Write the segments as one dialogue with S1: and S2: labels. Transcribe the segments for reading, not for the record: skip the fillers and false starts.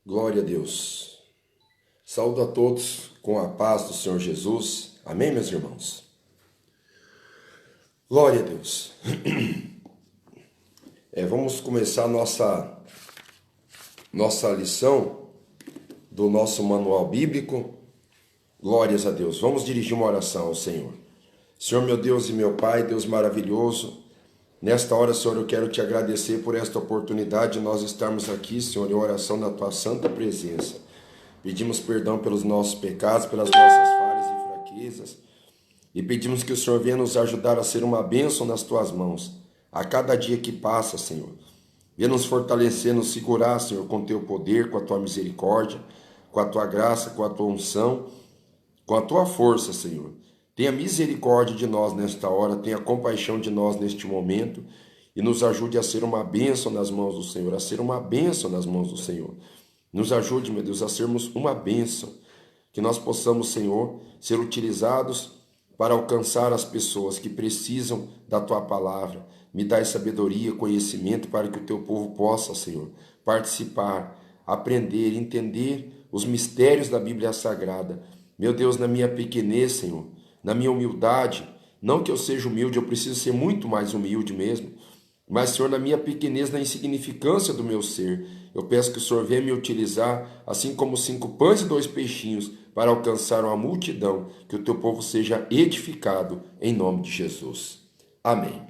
S1: Glória a Deus. Saúdo a todos com a paz do Senhor Jesus. Amém, meus irmãos? Glória a Deus. Vamos começar nossa lição do nosso manual bíblico. Glórias a Deus. Vamos dirigir uma oração ao Senhor. Senhor, meu Deus e meu Pai, Deus maravilhoso, nesta hora, Senhor, eu quero te agradecer por esta oportunidade de nós estarmos aqui, Senhor, em oração na tua santa presença. Pedimos perdão pelos nossos pecados, pelas nossas falhas e fraquezas, e pedimos que o Senhor venha nos ajudar a ser uma bênção nas tuas mãos, a cada dia que passa, Senhor. Venha nos fortalecer, nos segurar, Senhor, com teu poder, com a tua misericórdia, com a tua graça, com a tua unção, com a tua força, Senhor. Tenha misericórdia de nós nesta hora, tenha compaixão de nós neste momento e nos ajude a ser uma bênção nas mãos do Senhor, a ser uma bênção nas mãos do Senhor. Nos ajude, meu Deus, a sermos uma bênção, que nós possamos, Senhor, ser utilizados para alcançar as pessoas que precisam da tua palavra. Me dai sabedoria, conhecimento para que o teu povo possa, Senhor, participar, aprender, entender os mistérios da Bíblia Sagrada. Meu Deus, na minha pequenez, Senhor, na minha humildade, não que eu seja humilde, eu preciso ser muito mais humilde mesmo, mas, Senhor, na minha pequenez, na insignificância do meu ser, eu peço que o Senhor venha me utilizar, assim como 5 pães e 2 peixinhos, para alcançar uma multidão, que o teu povo seja edificado, em nome de Jesus. Amém.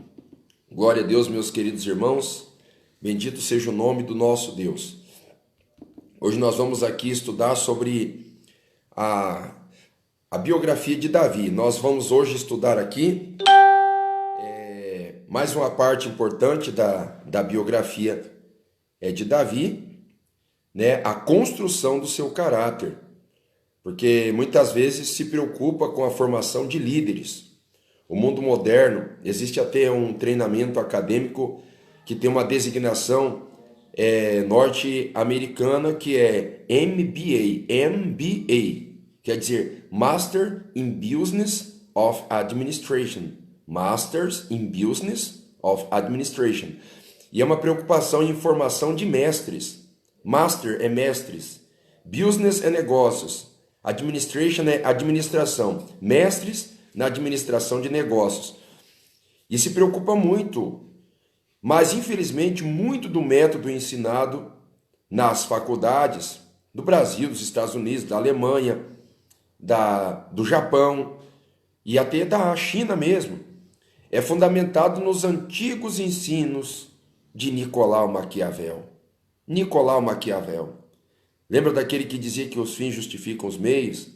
S1: Glória a Deus, meus queridos irmãos, bendito seja o nome do nosso Deus. Hoje nós vamos aqui estudar sobre a biografia de Davi. Nós vamos hoje estudar aqui mais uma parte importante da biografia de Davi, né? A construção do seu caráter, porque muitas vezes se preocupa com a formação de líderes. O mundo moderno, existe até um treinamento acadêmico que tem uma designação norte-americana que é MBA, quer dizer Master in Business of Administration. Masters in Business of Administration. E é uma preocupação em formação de mestres. Master é mestres. Business é negócios. Administration é administração. Mestres na administração de negócios. E se preocupa muito. Mas, infelizmente, muito do método ensinado nas faculdades do Brasil, dos Estados Unidos, da Alemanha, do Japão e até da China mesmo, é fundamentado nos antigos ensinos de Nicolau Maquiavel. Nicolau Maquiavel. Lembra daquele que dizia que os fins justificam os meios?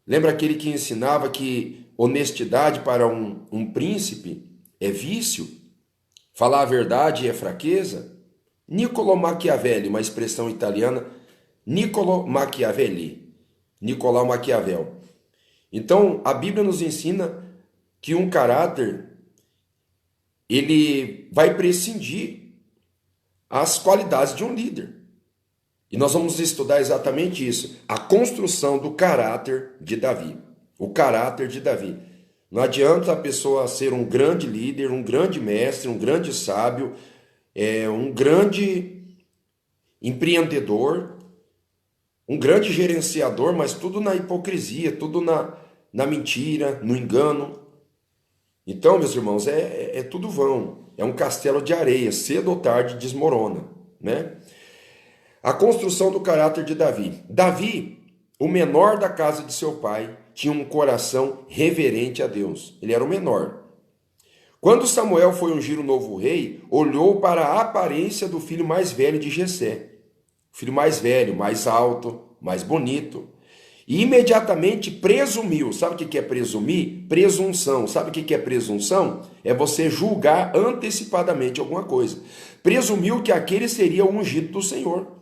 S1: Lembra aquele que ensinava que honestidade para um príncipe é vício? Falar a verdade é fraqueza? Nicolau Machiavelli, uma expressão italiana, Nicolau Maquiavel. Então, a Bíblia nos ensina que um caráter, ele vai prescindir as qualidades de um líder. E nós vamos estudar exatamente isso, a construção do caráter de Davi. O caráter de Davi. Não adianta a pessoa ser um grande líder, um grande mestre, um grande sábio, um grande empreendedor, um grande gerenciador, mas tudo na hipocrisia, tudo na mentira, no engano. Então, meus irmãos, é tudo vão. É um castelo de areia, cedo ou tarde desmorona, né? A construção do caráter de Davi. Davi, o menor da casa de seu pai, tinha um coração reverente a Deus. Ele era o menor. Quando Samuel foi ungir o novo rei, olhou para a aparência do filho mais velho de Jessé. O filho mais velho, mais alto, mais bonito. E imediatamente presumiu. Sabe o que é presumir? Presunção. Sabe o que é presunção? É você julgar antecipadamente alguma coisa. Presumiu que aquele seria o ungido do Senhor.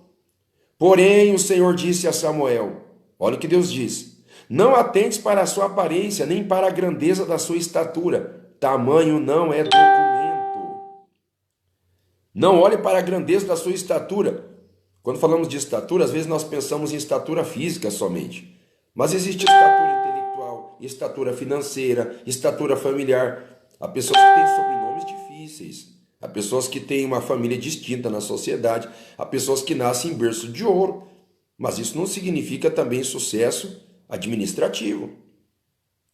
S1: Porém, o Senhor disse a Samuel, olha o que Deus diz, não atentes para a sua aparência, nem para a grandeza da sua estatura. Tamanho não é documento. Não olhe para a grandeza da sua estatura. Quando falamos de estatura, às vezes nós pensamos em estatura física somente. Mas existe estatura intelectual, estatura financeira, estatura familiar. Há pessoas que têm sobrenomes difíceis. Há pessoas que têm uma família distinta na sociedade, há pessoas que nascem em berço de ouro, mas isso não significa também sucesso administrativo.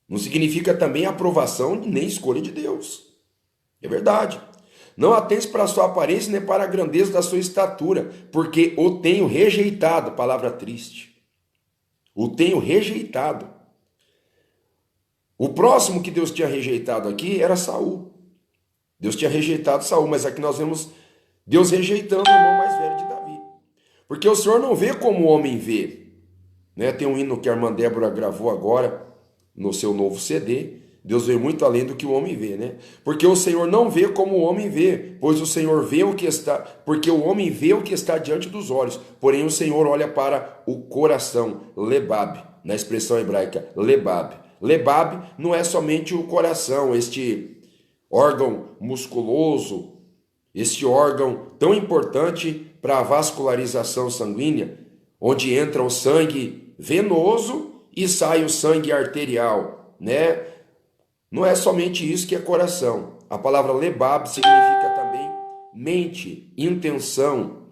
S1: Não significa também aprovação nem escolha de Deus. É verdade. Não atentes para a sua aparência nem para a grandeza da sua estatura, porque o tenho rejeitado, palavra triste. O tenho rejeitado. O próximo que Deus tinha rejeitado aqui era Saul. Deus tinha rejeitado Saul, mas aqui nós vemos Deus rejeitando o irmão mais velho de Davi. Porque o Senhor não vê como o homem vê. Né? Tem um hino que a irmã Débora gravou agora no seu novo CD. Deus vê muito além do que o homem vê, né? Porque o Senhor não vê como o homem vê, pois o Senhor vê o que está, porque o homem vê o que está diante dos olhos, porém o Senhor olha para o coração, lebab, na expressão hebraica, lebab. Lebab não é somente o coração, este órgão musculoso, este órgão tão importante para a vascularização sanguínea, onde entra o sangue venoso e sai o sangue arterial, né? Não é somente isso que é coração. A palavra lebab significa também mente, intenção,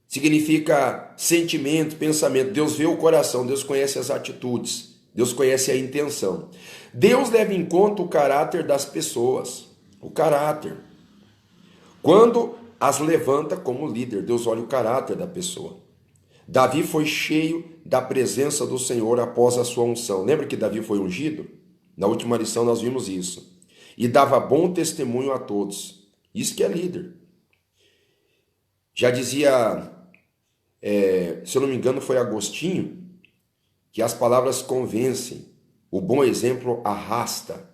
S1: significa sentimento, pensamento. Deus vê o coração, Deus conhece as atitudes, Deus conhece a intenção. Deus leva em conta o caráter das pessoas, o caráter. Quando as levanta como líder, Deus olha o caráter da pessoa. Davi foi cheio da presença do Senhor após a sua unção. Lembra que Davi foi ungido? Na última lição nós vimos isso. E dava bom testemunho a todos. Isso que é líder. Já dizia, se eu não me engano, foi Agostinho, que as palavras convencem, o bom exemplo arrasta.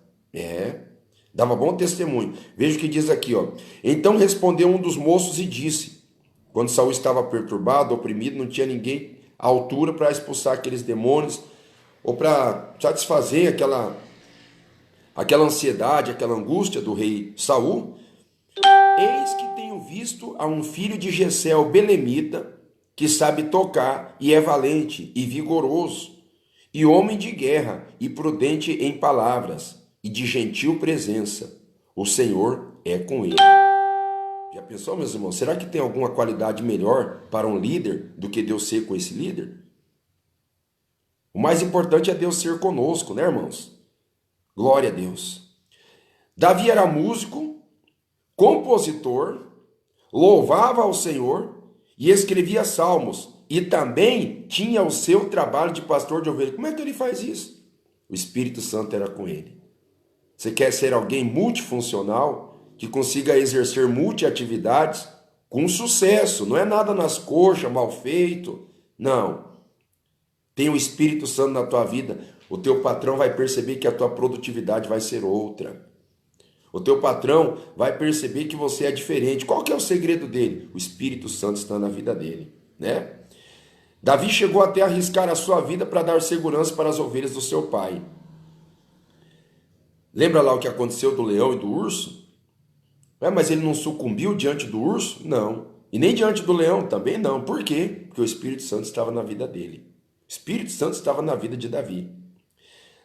S1: Dava bom testemunho. Veja o que diz aqui, ó. Então respondeu um dos moços e disse, quando Saul estava perturbado, oprimido, não tinha ninguém à altura para expulsar aqueles demônios, ou para satisfazer aquela ansiedade, aquela angústia do rei Saul. Eis que tenho visto a um filho de Jessé, o belemita, que sabe tocar e é valente e vigoroso, e homem de guerra e prudente em palavras, e de gentil presença. O Senhor é com ele. Já pensou, meus irmãos? Será que tem alguma qualidade melhor para um líder do que Deus ser com esse líder? O mais importante é Deus ser conosco, né, irmãos? Glória a Deus. Davi era músico, compositor, louvava ao Senhor e escrevia salmos. E também tinha o seu trabalho de pastor de ovelhas. Como é que ele faz isso? O Espírito Santo era com ele. Você quer ser alguém multifuncional, que consiga exercer multiatividades com sucesso? Não é nada nas coxas, mal feito. Não. Tem o Espírito Santo na tua vida, o teu patrão vai perceber que a tua produtividade vai ser outra. O teu patrão vai perceber que você é diferente. Qual que é o segredo dele? O Espírito Santo está na vida dele, né? Davi chegou até a arriscar a sua vida para dar segurança para as ovelhas do seu pai. Lembra lá o que aconteceu do leão e do urso? Mas ele não sucumbiu diante do urso? Não. E nem diante do leão? Também não. Por quê? Porque o Espírito Santo estava na vida dele. O Espírito Santo estava na vida de Davi.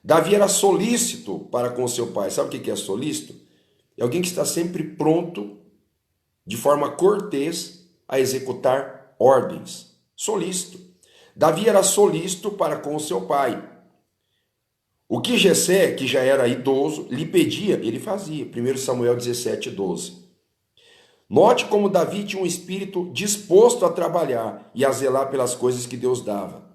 S1: Davi era solícito para com seu pai. Sabe o que é solícito? É alguém que está sempre pronto, de forma cortês, a executar ordens. Solícito. Davi era solícito para com seu pai. O que Jessé, que já era idoso, lhe pedia, ele fazia. 1 Samuel 17:12. Note como Davi tinha um espírito disposto a trabalhar e a zelar pelas coisas que Deus dava.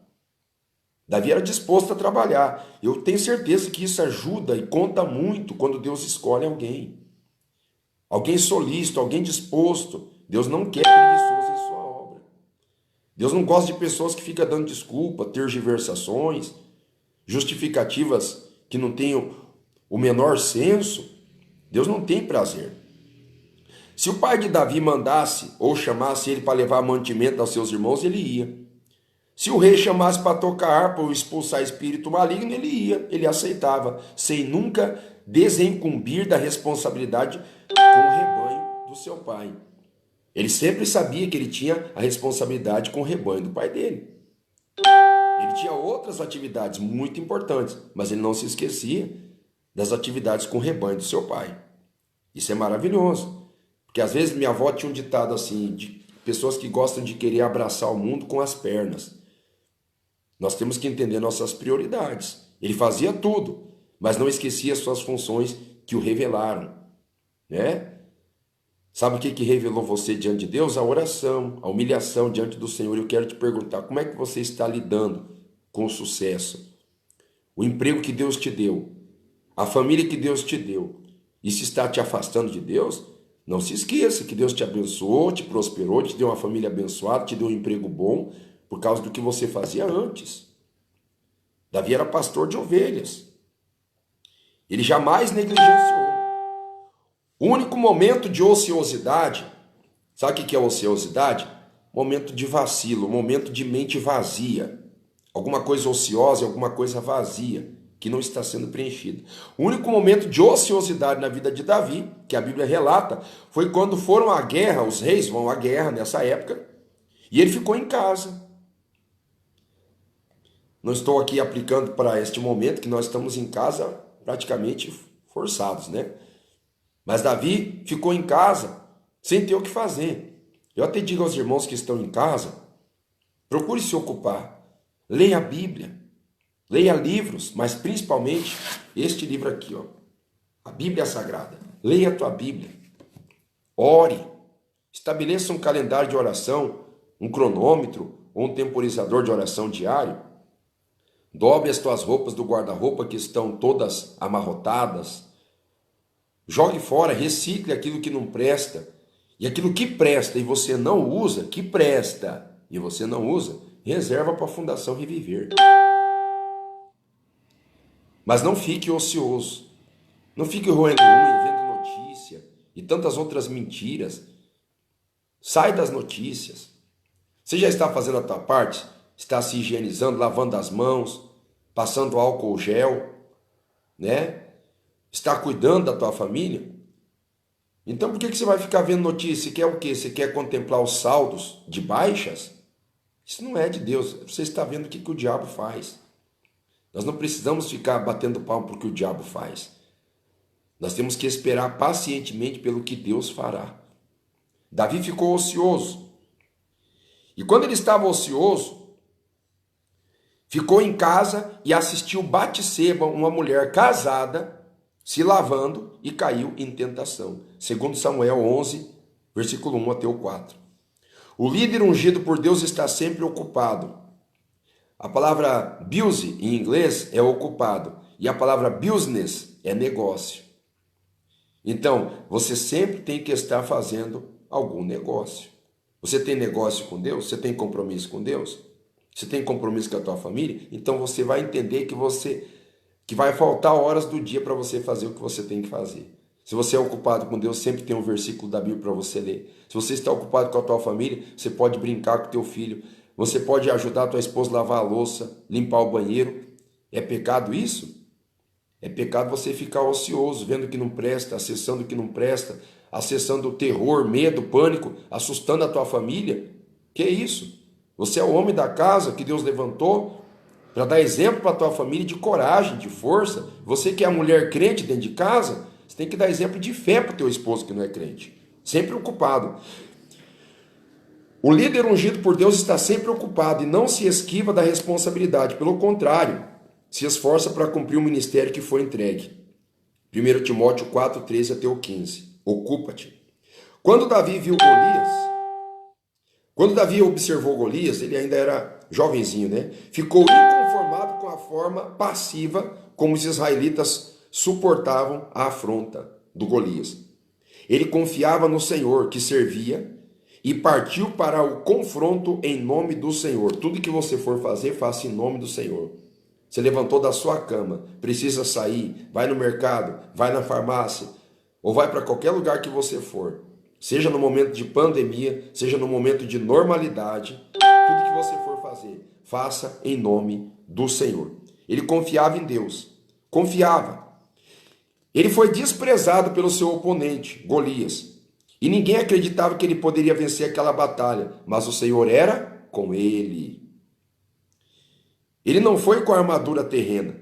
S1: Davi era disposto a trabalhar. Eu tenho certeza que isso ajuda e conta muito quando Deus escolhe alguém. Alguém solícito, alguém disposto. Deus não quer preguiçoso em sua obra. Deus não gosta de pessoas que ficam dando desculpa, tergiversações, justificativas que não tenham o menor senso. Deus não tem prazer. Se o pai de Davi mandasse ou chamasse ele para levar mantimento aos seus irmãos, ele ia. Se o rei chamasse para tocar harpa ou expulsar espírito maligno, ele ia, ele aceitava, sem nunca desincumbir da responsabilidade com o rebanho do seu pai. Ele sempre sabia que ele tinha a responsabilidade com o rebanho do pai dele. Ele tinha outras atividades muito importantes, mas ele não se esquecia das atividades com o rebanho do seu pai. Isso é maravilhoso. Porque às vezes minha avó tinha um ditado assim, de pessoas que gostam de querer abraçar o mundo com as pernas. Nós temos que entender nossas prioridades. Ele fazia tudo, mas não esquecia as suas funções que o revelaram, né? Sabe o que revelou você diante de Deus? A oração, a humilhação diante do Senhor. Eu quero te perguntar, como é que você está lidando com o sucesso? O emprego que Deus te deu, a família que Deus te deu, isso está te afastando de Deus? Não se esqueça que Deus te abençoou, te prosperou, te deu uma família abençoada, te deu um emprego bom, por causa do que você fazia antes. Davi era pastor de ovelhas. Ele jamais negligenciou. O único momento de ociosidade, sabe o que é ociosidade? Momento de vacilo, momento de mente vazia. Alguma coisa ociosa, alguma coisa vazia, que não está sendo preenchida. O único momento de ociosidade na vida de Davi, que a Bíblia relata, foi quando foram à guerra, os reis vão à guerra nessa época, e ele ficou em casa. Não estou aqui aplicando para este momento, que nós estamos em casa praticamente forçados, né? Mas Davi ficou em casa sem ter o que fazer. Eu até digo aos irmãos que estão em casa, procure se ocupar. Leia a Bíblia, leia livros, mas principalmente este livro aqui, ó, a Bíblia Sagrada. Leia a tua Bíblia, ore, estabeleça um calendário de oração, um cronômetro ou um temporizador de oração diário. Dobre as tuas roupas do guarda-roupa que estão todas amarrotadas. Jogue fora, recicle aquilo que não presta. E aquilo que presta e você não usa, que presta e você não usa, reserva para a Fundação Reviver. Mas não fique ocioso. Não fique roendo unha, vendo notícia e tantas outras mentiras. Sai das notícias. Você já está fazendo a tua parte? Está se higienizando, lavando as mãos, passando álcool gel, né? Está cuidando da tua família? Então por que você vai ficar vendo notícia? Você quer o quê? Você quer contemplar os saldos de baixas? Isso não é de Deus. Você está vendo o que o diabo faz. Nós não precisamos ficar batendo palmo porque o diabo faz. Nós temos que esperar pacientemente pelo que Deus fará. Davi ficou ocioso. E quando ele estava ocioso, ficou em casa e assistiu Batseba, uma mulher casada, se lavando e caiu em tentação. Segundo Samuel 11, versículo 1 até o 4. O líder ungido por Deus está sempre ocupado. A palavra busy em inglês é ocupado e a palavra business é negócio. Então, você sempre tem que estar fazendo algum negócio. Você tem negócio com Deus? Você tem compromisso com Deus? Você tem compromisso com a tua família? Então você vai entender que vai faltar horas do dia para você fazer o que você tem que fazer. Se você é ocupado com Deus, sempre tem um versículo da Bíblia para você ler. Se você está ocupado com a tua família, você pode brincar com o teu filho. Você pode ajudar a tua esposa a lavar a louça, limpar o banheiro. É pecado isso? É pecado você ficar ocioso, vendo o que não presta, acessando o que não presta, acessando o terror, medo, pânico, assustando a tua família. Que é isso? Você é o homem da casa que Deus levantou para dar exemplo para a tua família de coragem, de força. Você que é a mulher crente dentro de casa, você tem que dar exemplo de fé para o teu esposo que não é crente. Sempre ocupado. O líder ungido por Deus está sempre ocupado e não se esquiva da responsabilidade. Pelo contrário, se esforça para cumprir o ministério que foi entregue. 1 Timóteo 4, 13 até o 15. Ocupa-te. Quando Davi observou Golias, ele ainda era jovenzinho, né? Ficou inconformado com a forma passiva como os israelitas suportavam a afronta do Golias. Ele confiava no Senhor que servia e partiu para o confronto em nome do Senhor. Tudo que você for fazer, faça em nome do Senhor. Você levantou da sua cama, precisa sair, vai no mercado, vai na farmácia, ou vai para qualquer lugar que você for. Seja no momento de pandemia, seja no momento de normalidade, tudo que você for fazer, faça em nome do Senhor. Ele confiava em Deus, confiava. Ele foi desprezado pelo seu oponente, Golias, e ninguém acreditava que ele poderia vencer aquela batalha, mas o Senhor era com ele. Ele não foi com a armadura terrena,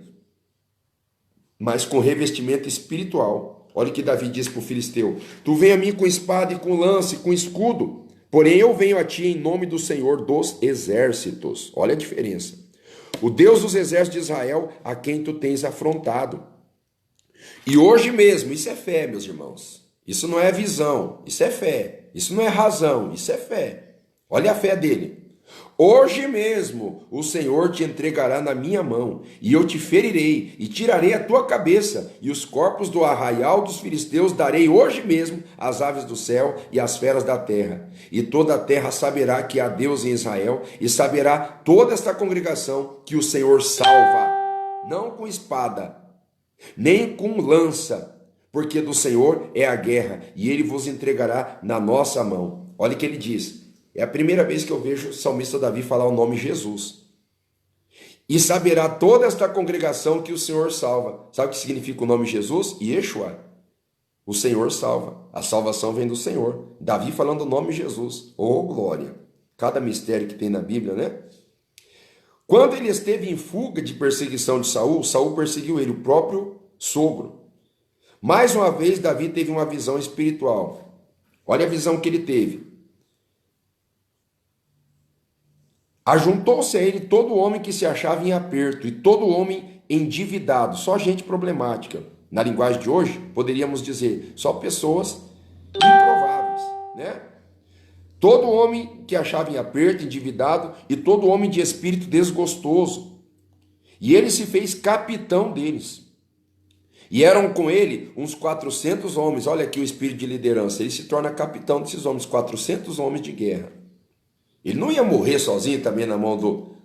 S1: mas com revestimento espiritual. Olha o que Davi diz para o filisteu: tu vem a mim com espada e com lance, com escudo, porém eu venho a ti em nome do Senhor dos exércitos. Olha a diferença. O Deus dos exércitos de Israel, a quem tu tens afrontado. E hoje mesmo, isso é fé, meus irmãos. Isso não é visão, isso é fé. Isso não é razão, isso é fé. Olha a fé dele. Hoje mesmo o Senhor te entregará na minha mão, e eu te ferirei, e tirarei a tua cabeça, e os corpos do arraial dos filisteus darei hoje mesmo às aves do céu e às feras da terra. E toda a terra saberá que há Deus em Israel, e saberá toda esta congregação que o Senhor salva, não com espada, nem com lança, porque do Senhor é a guerra, e ele vos entregará na nossa mão. Olha o que ele diz. É a primeira vez que eu vejo o salmista Davi falar o nome Jesus. E saberá toda esta congregação que o Senhor salva. Sabe o que significa o nome Jesus? Yeshua. O Senhor salva. A salvação vem do Senhor. Davi falando o nome Jesus. Oh, glória! Cada mistério que tem na Bíblia, né? Quando ele esteve em fuga de perseguição de Saul, Saul perseguiu ele, o próprio sogro. Mais uma vez, Davi teve uma visão espiritual. Olha a visão que ele teve. Ajuntou-se a ele todo homem que se achava em aperto e todo homem endividado, só gente problemática. Na linguagem de hoje, poderíamos dizer, só pessoas improváveis, né? Todo homem que achava em aperto, endividado, e todo homem de espírito desgostoso. E ele se fez capitão deles. E eram com ele uns 400 homens. Olha aqui o espírito de liderança. Ele se torna capitão desses homens, 400 homens de guerra. Ele não ia morrer sozinho também na mão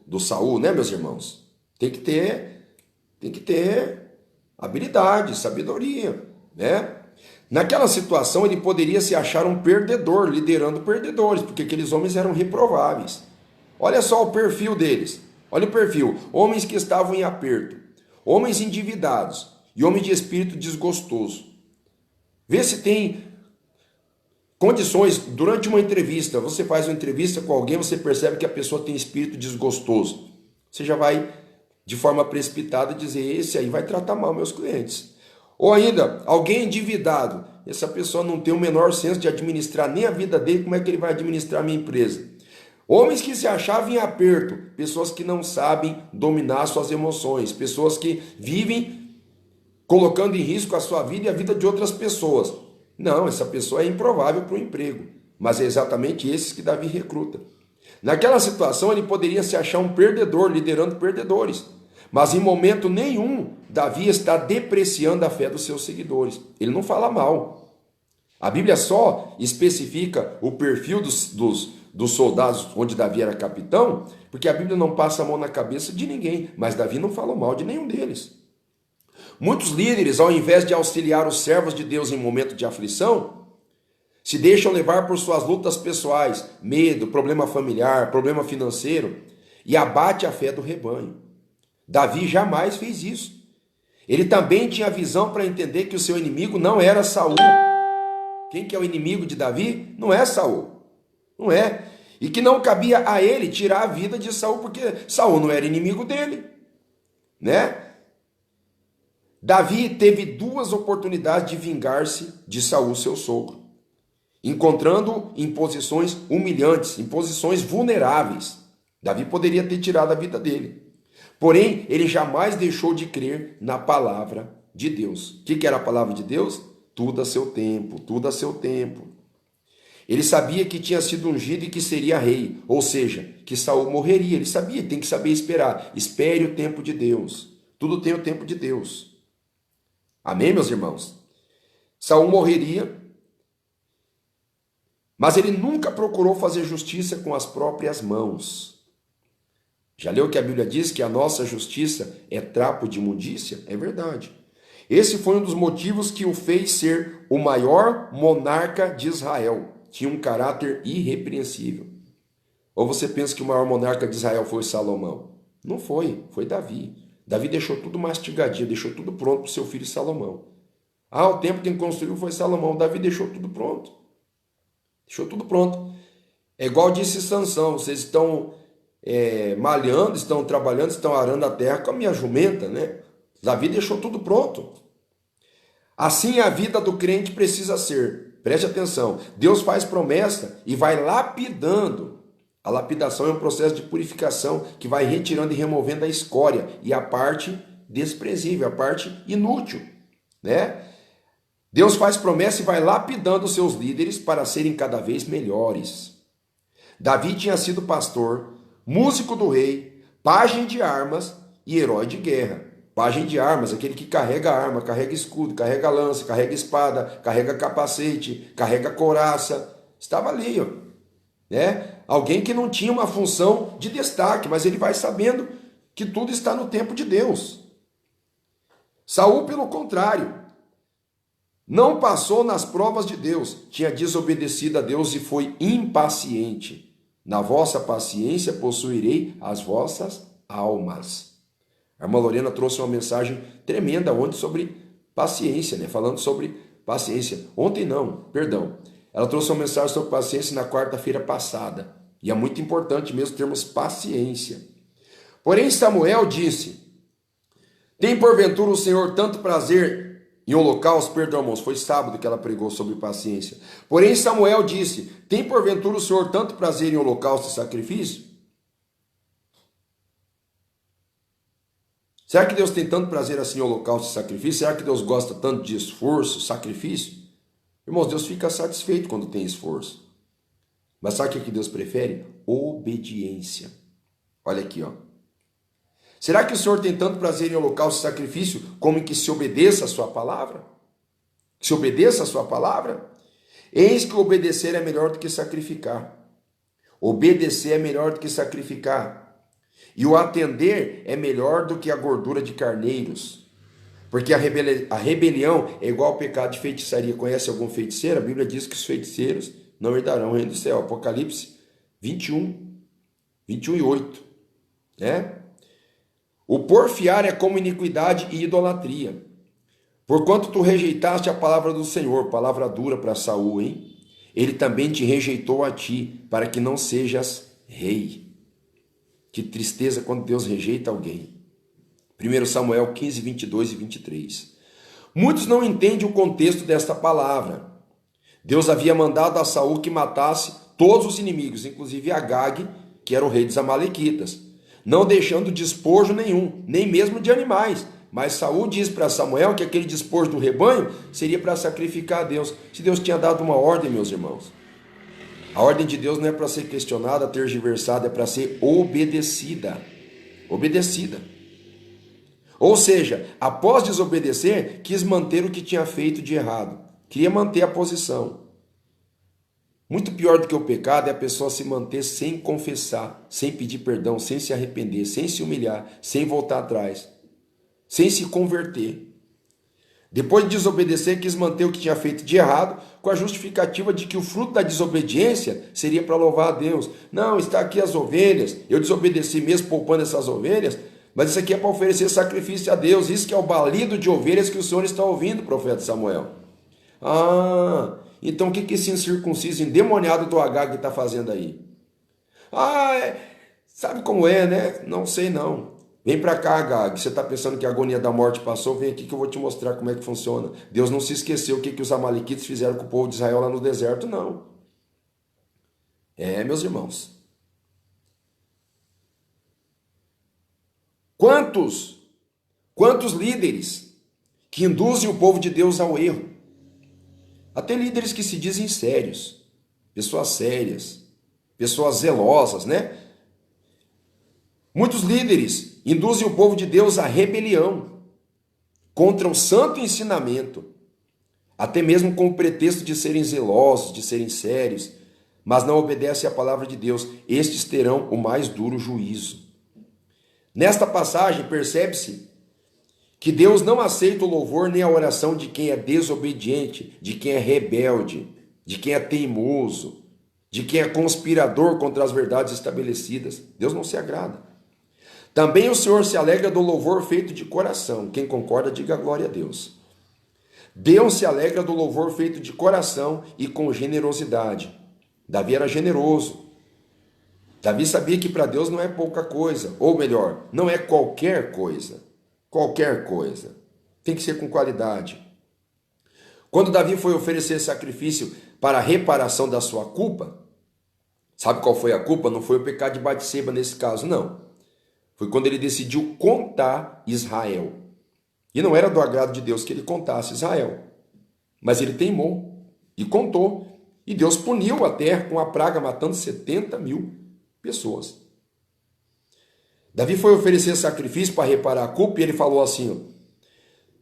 S1: do Saul, né, meus irmãos? Tem que ter habilidade, sabedoria, né? Naquela situação ele poderia se achar um perdedor, liderando perdedores, porque aqueles homens eram reprováveis. Olha só o perfil deles. Olha o perfil. Homens que estavam em aperto, homens endividados e homens de espírito desgostoso. Vê se tem condições. Durante uma entrevista, você faz uma entrevista com alguém, você percebe que a pessoa tem espírito desgostoso. Você já vai, de forma precipitada, dizer, esse aí vai tratar mal meus clientes. Ou ainda, alguém endividado. Essa pessoa não tem o menor senso de administrar nem a vida dele, como é que ele vai administrar a minha empresa? Homens que se achavam em aperto, pessoas que não sabem dominar suas emoções, pessoas que vivem colocando em risco a sua vida e a vida de outras pessoas. Não, essa pessoa é improvável para o emprego, mas é exatamente esses que Davi recruta. Naquela situação ele poderia se achar um perdedor, liderando perdedores, mas em momento nenhum Davi está depreciando a fé dos seus seguidores. Ele não fala mal. A Bíblia só especifica o perfil dos soldados onde Davi era capitão, porque a Bíblia não passa a mão na cabeça de ninguém, mas Davi não falou mal de nenhum deles. Muitos líderes, ao invés de auxiliar os servos de Deus em momento de aflição, se deixam levar por suas lutas pessoais, medo, problema familiar, problema financeiro, e abate a fé do rebanho. Davi jamais fez isso. Ele também tinha visão para entender que o seu inimigo não era Saul. Quem que é o inimigo de Davi? Não é Saul. Não é. E que não cabia a ele tirar a vida de Saul, porque Saul não era inimigo dele, né? Davi teve duas oportunidades de vingar-se de Saul, seu sogro, encontrando em posições humilhantes, em posições vulneráveis. Davi poderia ter tirado a vida dele. Porém, ele jamais deixou de crer na palavra de Deus. O que era a palavra de Deus? Tudo a seu tempo, tudo a seu tempo. Ele sabia que tinha sido ungido e que seria rei, ou seja, que Saul morreria. Ele sabia, tem que saber esperar. Espere o tempo de Deus. Tudo tem o tempo de Deus. Amém, meus irmãos? Saul morreria, mas ele nunca procurou fazer justiça com as próprias mãos. Já leu que a Bíblia diz que a nossa justiça é trapo de imundícia? É verdade. Esse foi um dos motivos que o fez ser o maior monarca de Israel. Tinha um caráter irrepreensível. Ou você pensa que o maior monarca de Israel foi Salomão? Não foi, foi Davi. Davi deixou tudo mastigadinho, deixou tudo pronto para o seu filho Salomão. O tempo quem construiu foi Salomão. Davi deixou tudo pronto. Deixou tudo pronto. É igual disse Sansão, vocês estão malhando, estão trabalhando, estão arando a terra com a minha jumenta, né? Davi deixou tudo pronto. Assim a vida do crente precisa ser. Preste atenção. Deus faz promessa e vai lapidando. A lapidação é um processo de purificação que vai retirando e removendo a escória e a parte desprezível, a parte inútil, né? Deus faz promessa e vai lapidando os seus líderes para serem cada vez melhores. Davi tinha sido pastor, músico do rei, pajem de armas e herói de guerra. Pajem de armas, aquele que carrega arma, carrega escudo, carrega lança, carrega espada, carrega capacete, carrega couraça. Estava ali, ó, né? Alguém que não tinha uma função de destaque, mas ele vai sabendo que tudo está no tempo de Deus. Saul, pelo contrário, não passou nas provas de Deus, tinha desobedecido a Deus e foi impaciente. Na vossa paciência possuirei as vossas almas. A irmã Lorena trouxe uma mensagem tremenda ontem sobre paciência, né? Falando sobre paciência. Ontem não, perdão. Ela trouxe uma mensagem sobre paciência na quarta-feira passada. E é muito importante mesmo termos paciência. Porém, Samuel disse: tem porventura o Senhor tanto prazer em holocausto? Perdão, irmãos, foi sábado que ela pregou sobre paciência. Porém, Samuel disse: tem porventura o Senhor tanto prazer em holocausto e sacrifício? Será que Deus tem tanto prazer assim em holocausto e sacrifício? Será que Deus gosta tanto de esforço, sacrifício? Irmãos, Deus fica satisfeito quando tem esforço. Mas sabe o que Deus prefere? Obediência. Olha aqui, ó. Será que o Senhor tem tanto prazer em holocausto e sacrifício como em que se obedeça a sua palavra? Que se obedeça a sua palavra? Eis que obedecer é melhor do que sacrificar. Obedecer é melhor do que sacrificar. E o atender é melhor do que a gordura de carneiros. Porque a rebelião é igual ao pecado de feitiçaria. Conhece algum feiticeiro? A Bíblia diz que os feiticeiros não herdarão o reino do céu. Apocalipse 21 e 8. Né? O porfiar é como iniquidade e idolatria. Porquanto tu rejeitaste a palavra do Senhor, palavra dura para Saul, hein? Ele também te rejeitou a ti, para que não sejas rei. Que tristeza quando Deus rejeita alguém. 1 Samuel 15, 22 e 23. Muitos não entendem o contexto desta palavra. Deus havia mandado a Saul que matasse todos os inimigos, inclusive Agag, que era o rei dos amalequitas, não deixando despojo nenhum, nem mesmo de animais. Mas Saul diz para Samuel que aquele despojo do rebanho seria para sacrificar a Deus. Se Deus tinha dado uma ordem, meus irmãos. A ordem de Deus não é para ser questionada, tergiversada, é para ser obedecida. Obedecida. Ou seja, após desobedecer, quis manter o que tinha feito de errado. Queria manter a posição. Muito pior do que o pecado é a pessoa se manter sem confessar, sem pedir perdão, sem se arrepender, sem se humilhar, sem voltar atrás, sem se converter. Depois de desobedecer, quis manter o que tinha feito de errado, com a justificativa de que o fruto da desobediência seria para louvar a Deus. Não, está aqui as ovelhas, eu desobedeci mesmo poupando essas ovelhas, mas isso aqui é para oferecer sacrifício a Deus. Isso que é o balido de ovelhas que o Senhor está ouvindo, profeta Samuel. Então o que esse incircunciso endemoniado do Agag está fazendo aí? Sabe como é, né? Não sei não. Vem para cá, Agag. Você está pensando que a agonia da morte passou? Vem aqui que eu vou te mostrar como é que funciona. Deus não se esqueceu o que os amalequitas fizeram com o povo de Israel lá no deserto, não. Meus irmãos. Quantos líderes que induzem o povo de Deus ao erro? Até líderes que se dizem sérios, pessoas zelosas, né? Muitos líderes induzem o povo de Deus à rebelião contra o santo ensinamento, até mesmo com o pretexto de serem zelosos, de serem sérios, mas não obedecem à palavra de Deus. Estes terão o mais duro juízo. Nesta passagem percebe-se que Deus não aceita o louvor nem a oração de quem é desobediente, de quem é rebelde, de quem é teimoso, de quem é conspirador contra as verdades estabelecidas. Deus não se agrada. Também o Senhor se alegra do louvor feito de coração. Quem concorda, diga glória a Deus. Deus se alegra do louvor feito de coração e com generosidade. Davi era generoso. Davi sabia que para Deus não é pouca coisa, ou melhor, não é qualquer coisa. Qualquer coisa. Tem que ser com qualidade. Quando Davi foi oferecer sacrifício para a reparação da sua culpa, sabe qual foi a culpa? Não foi o pecado de Batseba nesse caso, não. Foi quando ele decidiu contar Israel. E não era do agrado de Deus que ele contasse Israel. Mas ele teimou e contou. E Deus puniu a terra com a praga, matando 70.000 pessoas. Davi foi oferecer sacrifício para reparar a culpa e ele falou assim: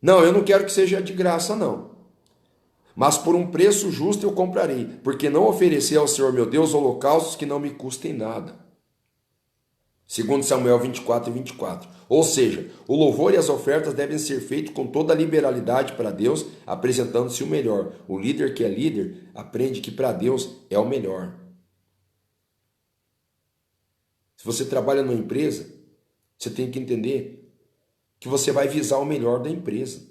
S1: não, eu não quero que seja de graça, não. Mas por um preço justo eu comprarei, porque não ofereci ao Senhor meu Deus holocaustos que não me custem nada. Segundo Samuel 24:24. Ou seja, o louvor e as ofertas devem ser feitos com toda a liberalidade para Deus, apresentando-se o melhor. O líder que é líder aprende que para Deus é o melhor. Se você trabalha numa empresa, você tem que entender que você vai visar o melhor da empresa.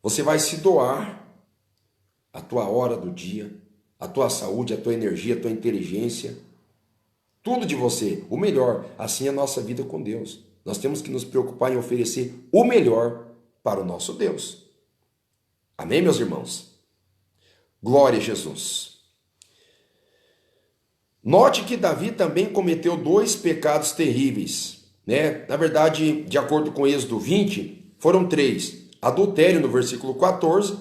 S1: Você vai se doar a tua hora do dia, a tua saúde, a tua energia, a tua inteligência, tudo de você, o melhor. Assim é a nossa vida com Deus. Nós temos que nos preocupar em oferecer o melhor para o nosso Deus. Amém, meus irmãos? Glória a Jesus. Note que Davi também cometeu 2 pecados terríveis, né? Na verdade, de acordo com Êxodo 20, foram 3. Adultério no versículo 14,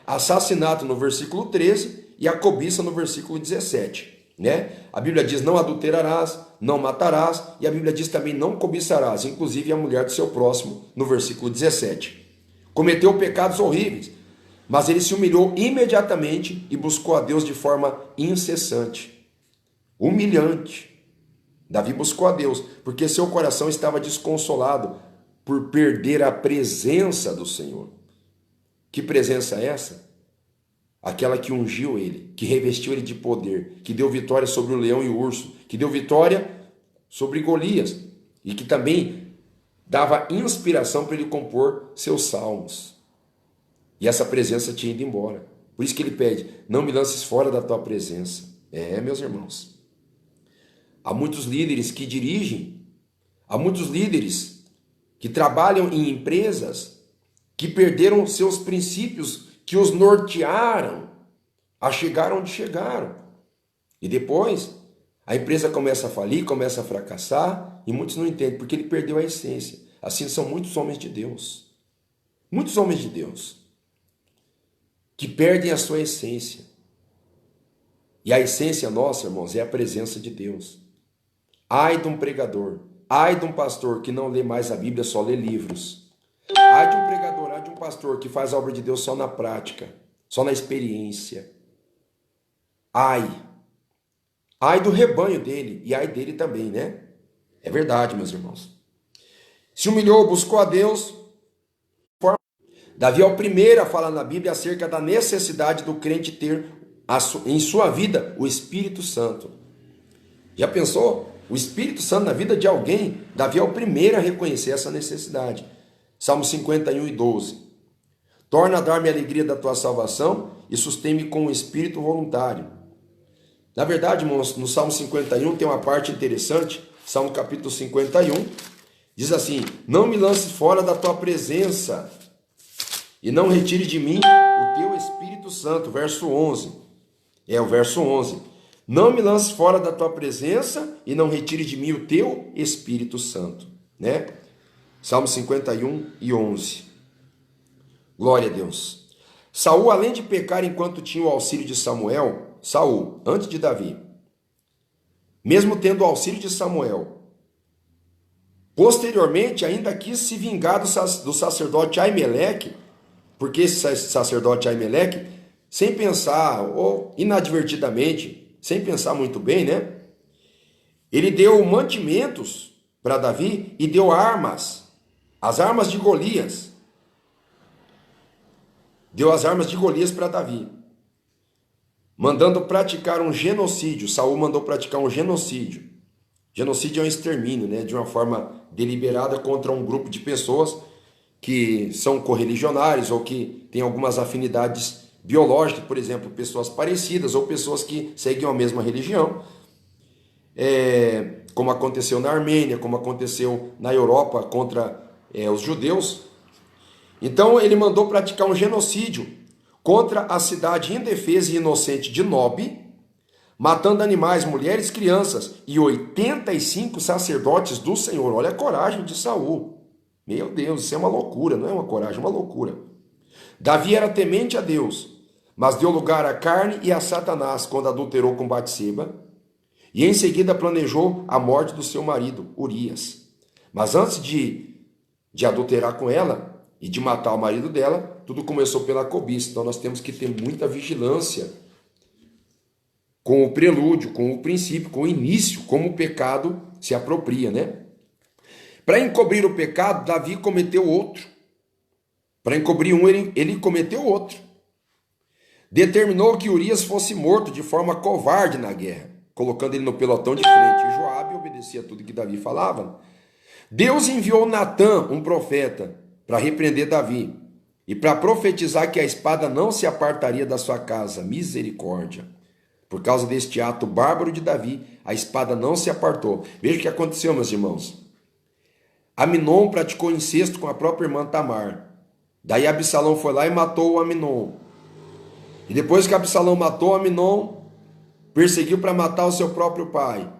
S1: assassinato no versículo 13 e a cobiça no versículo 17. Né? A Bíblia diz: não adulterarás, não matarás, e a Bíblia diz também: não cobiçarás, inclusive a mulher do seu próximo, no versículo 17. Cometeu pecados horríveis, mas ele se humilhou imediatamente e buscou a Deus de forma incessante, humilhante. Davi buscou a Deus, porque seu coração estava desconsolado por perder a presença do Senhor. Que presença é essa? Aquela que ungiu ele, que revestiu ele de poder, que deu vitória sobre o leão e o urso, que deu vitória sobre Golias e que também dava inspiração para ele compor seus salmos. E essa presença tinha ido embora. Por isso que ele pede: não me lances fora da tua presença. Meus irmãos, há muitos líderes que dirigem, há muitos líderes que trabalham em empresas que perderam seus princípios, que os nortearam a chegar onde chegaram. E depois a empresa começa a falir, começa a fracassar, e muitos não entendem, porque ele perdeu a essência. Assim são muitos homens de Deus. Muitos homens de Deus que perdem a sua essência. E a essência nossa, irmãos, é a presença de Deus. Ai de um pregador, ai de um pastor que não lê mais a Bíblia, só lê livros. Ai de um pregador, ai de um pastor que faz a obra de Deus só na prática, só na experiência. Ai do rebanho dele, e ai dele também, né? É verdade, meus irmãos. Se humilhou, buscou a Deus. Davi é o primeiro a falar na Bíblia acerca da necessidade do crente ter em sua vida o Espírito Santo. Já pensou? O Espírito Santo na vida de alguém? Davi é o primeiro a reconhecer essa necessidade. Salmo 51:12. Torna a dar-me a alegria da tua salvação e sustém-me com o espírito voluntário. Na verdade, irmãos, no Salmo 51 tem uma parte interessante. Salmo capítulo 51 diz assim: não me lances fora da tua presença e não retire de mim o teu Espírito Santo. Verso 11. O verso 11. Não me lances fora da tua presença e não retire de mim o teu Espírito Santo. Né? Salmo 51:11. Glória a Deus. Saul, além de pecar enquanto tinha o auxílio de Samuel, Saul, antes de Davi, mesmo tendo o auxílio de Samuel, posteriormente ainda quis se vingar do sacerdote Aimeleque, porque esse sacerdote Aimeleque, sem pensar, ou inadvertidamente, sem pensar muito bem, né? Ele deu mantimentos para Davi e deu armas, as armas de Golias. Deu as armas de Golias para Davi, mandando praticar um genocídio. Saul mandou praticar um genocídio. Genocídio é um extermínio, né? De uma forma deliberada contra um grupo de pessoas que são correligionários ou que têm algumas afinidades biológicas, por exemplo, pessoas parecidas ou pessoas que seguem a mesma religião, como aconteceu na Armênia, como aconteceu na Europa contra os judeus. Então ele mandou praticar um genocídio, contra a cidade indefesa e inocente de Nob, matando animais, mulheres, crianças e 85 sacerdotes do Senhor. Olha a coragem de Saul. Meu Deus, isso é uma loucura, não é uma coragem, é uma loucura. Davi era temente a Deus, mas deu lugar à carne e a Satanás quando adulterou com Batseba, e em seguida planejou a morte do seu marido, Urias. Mas antes de adulterar com ela e de matar o marido dela, tudo começou pela cobiça. Então nós temos que ter muita vigilância com o prelúdio, com o princípio, com o início, como o pecado se apropria, né? Para encobrir o pecado, Davi cometeu outro. Para encobrir um, ele cometeu outro. Determinou que Urias fosse morto de forma covarde na guerra, colocando ele no pelotão de frente. E Joabe obedecia a tudo que Davi falava. Deus enviou Natã, um profeta, para repreender Davi e para profetizar que a espada não se apartaria da sua casa. Misericórdia. Por causa deste ato bárbaro de Davi, a espada não se apartou. Veja o que aconteceu, meus irmãos. Aminon praticou incesto com a própria irmã Tamar. Daí Absalão foi lá e matou o Aminon. E depois que Absalão matou Aminon, perseguiu para matar o seu próprio pai.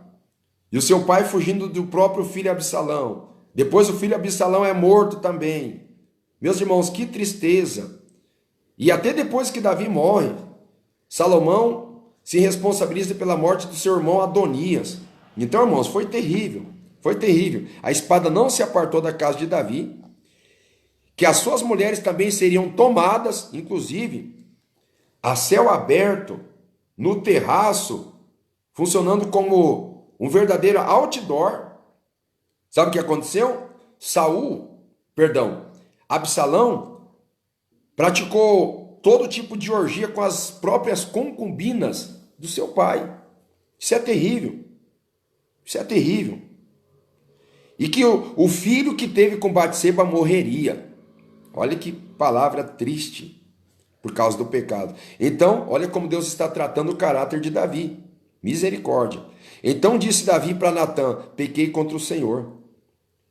S1: E o seu pai fugindo do próprio filho Absalão. Depois o filho Absalão é morto também. Meus irmãos, que tristeza. E até depois que Davi morre, Salomão se responsabiliza pela morte do seu irmão Adonias. Então, irmãos, foi terrível. Foi terrível. A espada não se apartou da casa de Davi, que as suas mulheres também seriam tomadas, inclusive, a céu aberto, no terraço, funcionando como um verdadeiro outdoor. Sabe o que aconteceu? Absalão praticou todo tipo de orgia com as próprias concubinas do seu pai. Isso é terrível. Isso é terrível. E que o filho que teve com Batseba morreria. Olha que palavra triste por causa do pecado. Então, olha como Deus está tratando o caráter de Davi. Misericórdia. Então disse Davi para Natã: pequei contra o Senhor.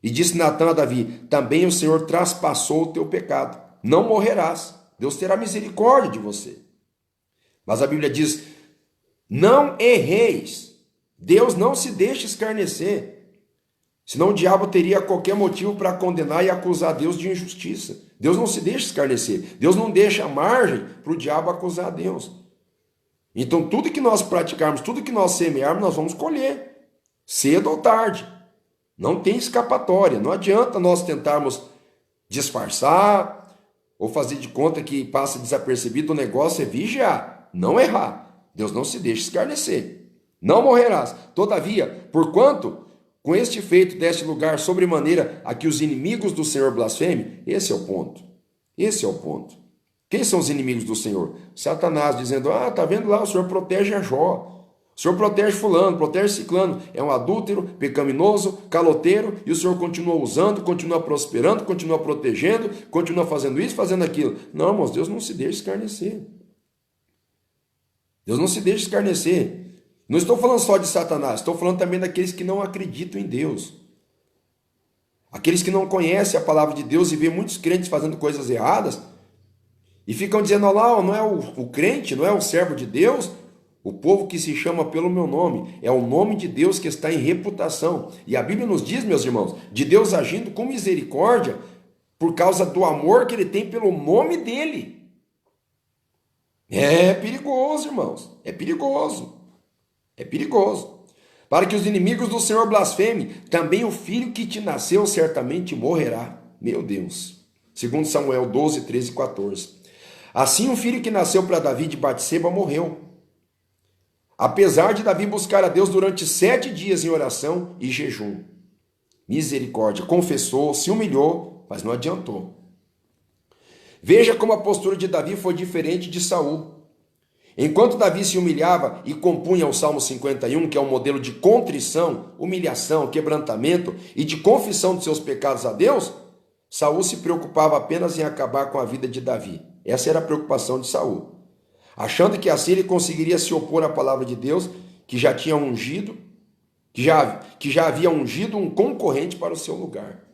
S1: E disse Natã a Davi: também o Senhor traspassou o teu pecado. Não morrerás. Deus terá misericórdia de você. Mas a Bíblia diz: não erreis. Deus não se deixa escarnecer. Senão o diabo teria qualquer motivo para condenar e acusar Deus de injustiça. Deus não se deixa escarnecer. Deus não deixa margem para o diabo acusar Deus. Então tudo que nós praticarmos, tudo que nós semearmos, nós vamos colher. Cedo ou tarde. Não tem escapatória. Não adianta nós tentarmos disfarçar ou fazer de conta que passa desapercebido. O negócio é vigiar, não errar. Deus não se deixa escarnecer. Não morrerás. Todavia, porquanto com este feito deste lugar sobremaneira a que os inimigos do Senhor blasfemem, esse é o ponto. Esse é o ponto. Quem são os inimigos do Senhor? Satanás dizendo: tá vendo lá, o Senhor protege a Jó. O Senhor protege fulano, protege ciclano. É um adúltero, pecaminoso, caloteiro, e o Senhor continua usando, continua prosperando, continua protegendo, continua fazendo isso, fazendo aquilo. Não, irmãos, Deus não se deixa escarnecer. Deus não se deixa escarnecer. Não estou falando só de Satanás, estou falando também daqueles que não acreditam em Deus. Aqueles que não conhecem a palavra de Deus e vêem muitos crentes fazendo coisas erradas e ficam dizendo: olha lá, não é o crente, não é o servo de Deus, o povo que se chama pelo meu nome, é o nome de Deus que está em reputação. E a Bíblia nos diz, meus irmãos, de Deus agindo com misericórdia por causa do amor que ele tem pelo nome dele. É perigoso, irmãos, é perigoso. É perigoso. Para que os inimigos do Senhor blasfemem, também o filho que te nasceu certamente morrerá. Meu Deus. Segundo Samuel 12, 13 e 14. Assim o filho que nasceu para Davi de Batseba morreu. Apesar de Davi buscar a Deus durante 7 dias em oração e jejum. Misericórdia. Confessou, se humilhou, mas não adiantou. Veja como a postura de Davi foi diferente de Saul. Enquanto Davi se humilhava e compunha o Salmo 51, que é um modelo de contrição, humilhação, quebrantamento e de confissão dos seus pecados a Deus, Saul se preocupava apenas em acabar com a vida de Davi. Essa era a preocupação de Saul. Achando que assim ele conseguiria se opor à palavra de Deus, que já tinha ungido, que já havia ungido um concorrente para o seu lugar.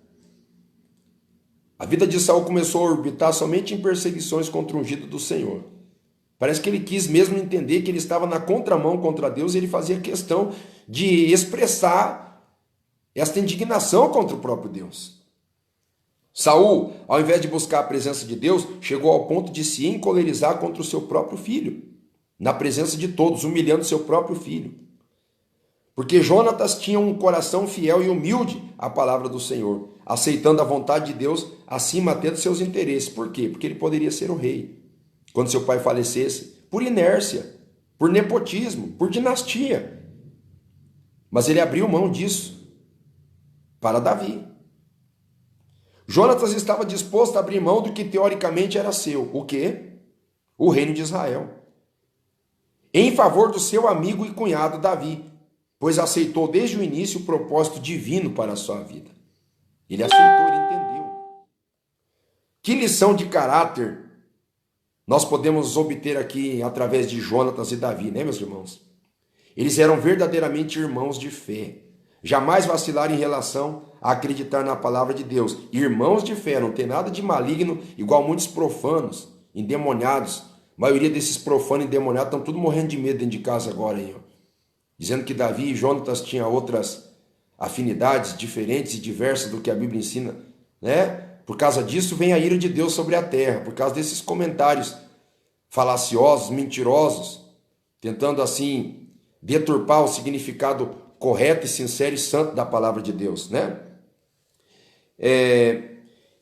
S1: A vida de Saul começou a orbitar somente em perseguições contra o ungido do Senhor. Parece que ele quis mesmo entender que ele estava na contramão contra Deus e ele fazia questão de expressar esta indignação contra o próprio Deus. Saul, ao invés de buscar a presença de Deus, chegou ao ponto de se encolerizar contra o seu próprio filho, na presença de todos, humilhando seu próprio filho. Porque Jonatas tinha um coração fiel e humilde à palavra do Senhor, aceitando a vontade de Deus acima até dos seus interesses. Por quê? Porque ele poderia ser o rei quando seu pai falecesse, por inércia, por nepotismo, por dinastia. Mas ele abriu mão disso para Davi. Jonatas estava disposto a abrir mão do que teoricamente era seu. O quê? O reino de Israel. Em favor do seu amigo e cunhado Davi, pois aceitou desde o início o propósito divino para a sua vida. Ele aceitou, ele entendeu. Que lição de caráter nós podemos obter aqui através de Jonatas e Davi, né, meus irmãos? Eles eram verdadeiramente irmãos de fé. Jamais vacilaram em relação a acreditar na palavra de Deus. Irmãos de fé, não tem nada de maligno, igual muitos profanos, endemoniados. A maioria desses profanos endemoniados estão tudo morrendo de medo dentro de casa agora aí, ó. Dizendo que Davi e Jonatas tinham outras afinidades diferentes e diversas do que a Bíblia ensina, né? Por causa disso vem a ira de Deus sobre a terra, por causa desses comentários falaciosos, mentirosos, tentando assim deturpar o significado correto e sincero e santo da palavra de Deus, né?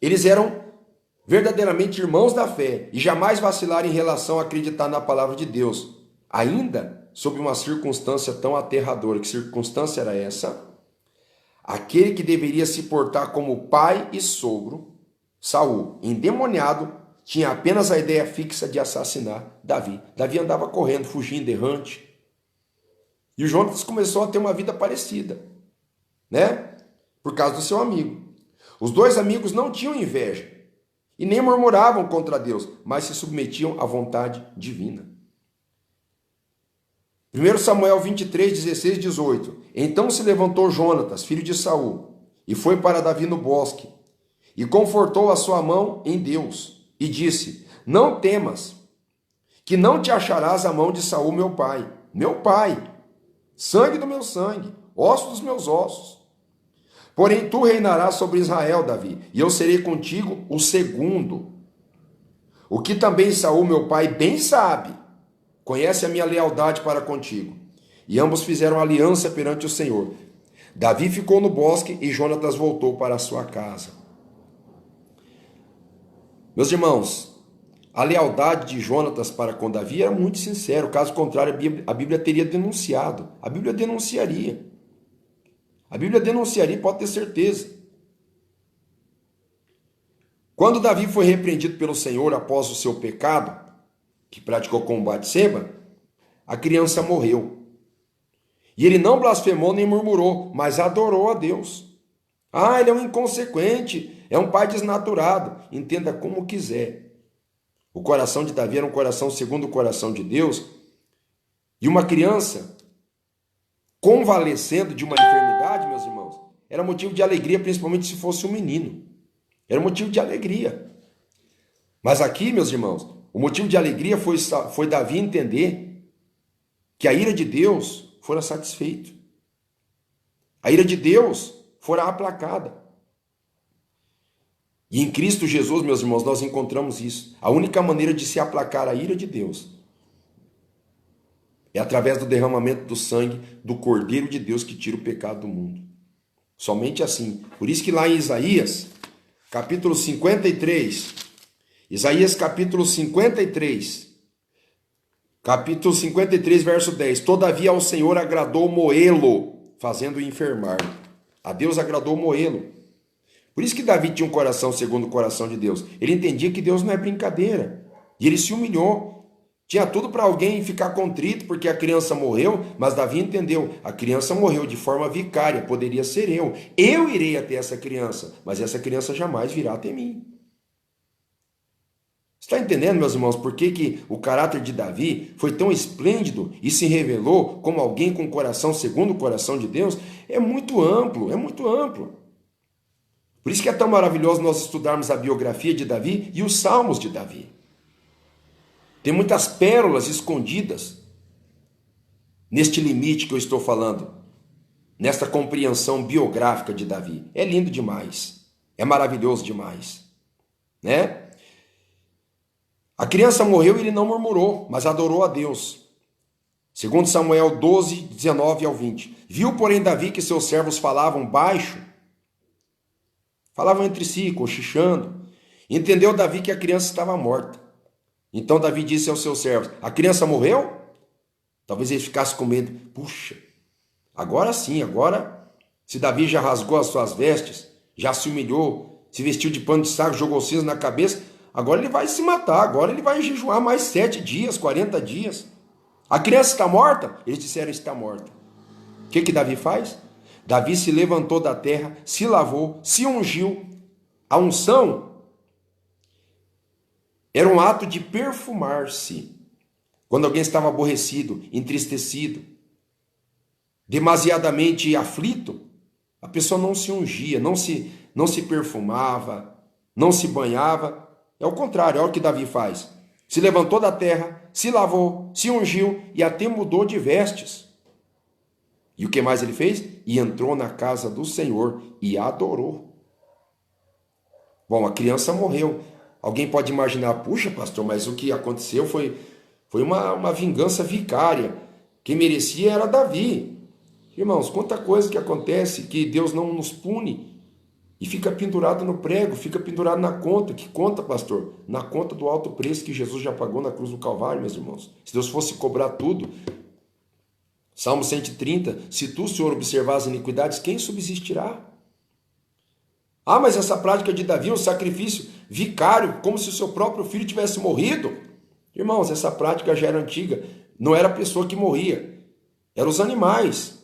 S1: Eles eram verdadeiramente irmãos da fé e jamais vacilaram em relação a acreditar na palavra de Deus, ainda sob uma circunstância tão aterradora. Que circunstância era essa? Aquele que deveria se portar como pai e sogro, Saul, endemoniado, tinha apenas a ideia fixa de assassinar Davi. Davi andava correndo, fugindo, errante. E o Jonatas começou a ter uma vida parecida, né? Por causa do seu amigo. Os dois amigos não tinham inveja e nem murmuravam contra Deus, mas se submetiam à vontade divina. 1 Samuel 23, 16, 18. Então se levantou Jonatas, filho de Saul, e foi para Davi no bosque, e confortou a sua mão em Deus, e disse: Não temas, que não te acharás a mão de Saul, meu pai, sangue do meu sangue, osso dos meus ossos. Porém tu reinarás sobre Israel, Davi, e eu serei contigo o segundo. O que também Saul, meu pai, bem sabe, conhece a minha lealdade para contigo. E ambos fizeram aliança perante o Senhor. Davi ficou no bosque e Jonatas voltou para a sua casa. Meus irmãos, a lealdade de Jonatas para com Davi era muito sincera. Caso contrário, a Bíblia teria denunciado. A Bíblia denunciaria. A Bíblia denunciaria, pode ter certeza. Quando Davi foi repreendido pelo Senhor após o seu pecado, que praticou com Batseba, a criança morreu. E ele não blasfemou nem murmurou, mas adorou a Deus. Ah, ele é um inconsequente, é um pai desnaturado. Entenda como quiser. O coração de Davi era um coração segundo o coração de Deus. E uma criança convalescendo de uma enfermidade, meus irmãos, era motivo de alegria, principalmente se fosse um menino. Era motivo de alegria. Mas aqui, meus irmãos, o motivo de alegria foi Davi entender que a ira de Deus fora satisfeita. A ira de Deus fora aplacada. E em Cristo Jesus, meus irmãos, nós encontramos isso. A única maneira de se aplacar a ira de Deus é através do derramamento do sangue do Cordeiro de Deus que tira o pecado do mundo. Somente assim. Por isso que lá em Isaías, capítulo 53, Isaías capítulo 53, verso 10. Todavia ao Senhor agradou moê-lo, fazendo-o enfermar. A Deus agradou moê-lo. Por isso que Davi tinha um coração segundo o coração de Deus. Ele entendia que Deus não é brincadeira. E ele se humilhou. Tinha tudo para alguém ficar contrito porque a criança morreu, mas Davi entendeu. A criança morreu de forma vicária, poderia ser eu. Eu irei até essa criança, mas essa criança jamais virá até mim. Está entendendo, meus irmãos, por que o caráter de Davi foi tão esplêndido e se revelou como alguém com coração segundo o coração de Deus? É muito amplo, é muito amplo. Por isso que é tão maravilhoso nós estudarmos a biografia de Davi e os salmos de Davi. Tem muitas pérolas escondidas neste limite que eu estou falando, nesta compreensão biográfica de Davi. É lindo demais, é maravilhoso demais, né? A criança morreu e ele não murmurou, mas adorou a Deus. Segundo Samuel 12, 19 ao 20. Viu, porém, Davi que seus servos falavam baixo, falavam entre si, cochichando. Entendeu Davi que a criança estava morta. Então Davi disse aos seus servos: a criança morreu? Talvez ele ficasse com medo. Puxa, agora sim, agora, se Davi já rasgou as suas vestes, já se humilhou, se vestiu de pano de saco, jogou cinza na cabeça, agora ele vai se matar, agora ele vai jejuar mais 7 dias, 40 dias. A criança está morta? Eles disseram: está morta. O que Davi faz? Davi se levantou da terra, se lavou, se ungiu. A unção era um ato de perfumar-se. Quando alguém estava aborrecido, entristecido, demasiadamente aflito, a pessoa não se ungia, não se perfumava, não se banhava. É o contrário, olha o que Davi faz. Se levantou da terra, se lavou, se ungiu e até mudou de vestes. E o que mais ele fez? E entrou na casa do Senhor e adorou. Bom, a criança morreu. Alguém pode imaginar: puxa, pastor, mas o que aconteceu foi uma vingança vicária. Quem merecia era Davi. Irmãos, quanta coisa que acontece que Deus não nos pune e fica pendurado no prego, fica pendurado na conta. Que conta, pastor? Na conta do alto preço que Jesus já pagou na cruz do Calvário, meus irmãos. Se Deus fosse cobrar tudo, Salmo 130, se tu, Senhor, observar as iniquidades, quem subsistirá? Ah, mas essa prática de Davi, um sacrifício vicário, como se o seu próprio filho tivesse morrido. Irmãos, essa prática já era antiga. Não era a pessoa que morria, eram os animais.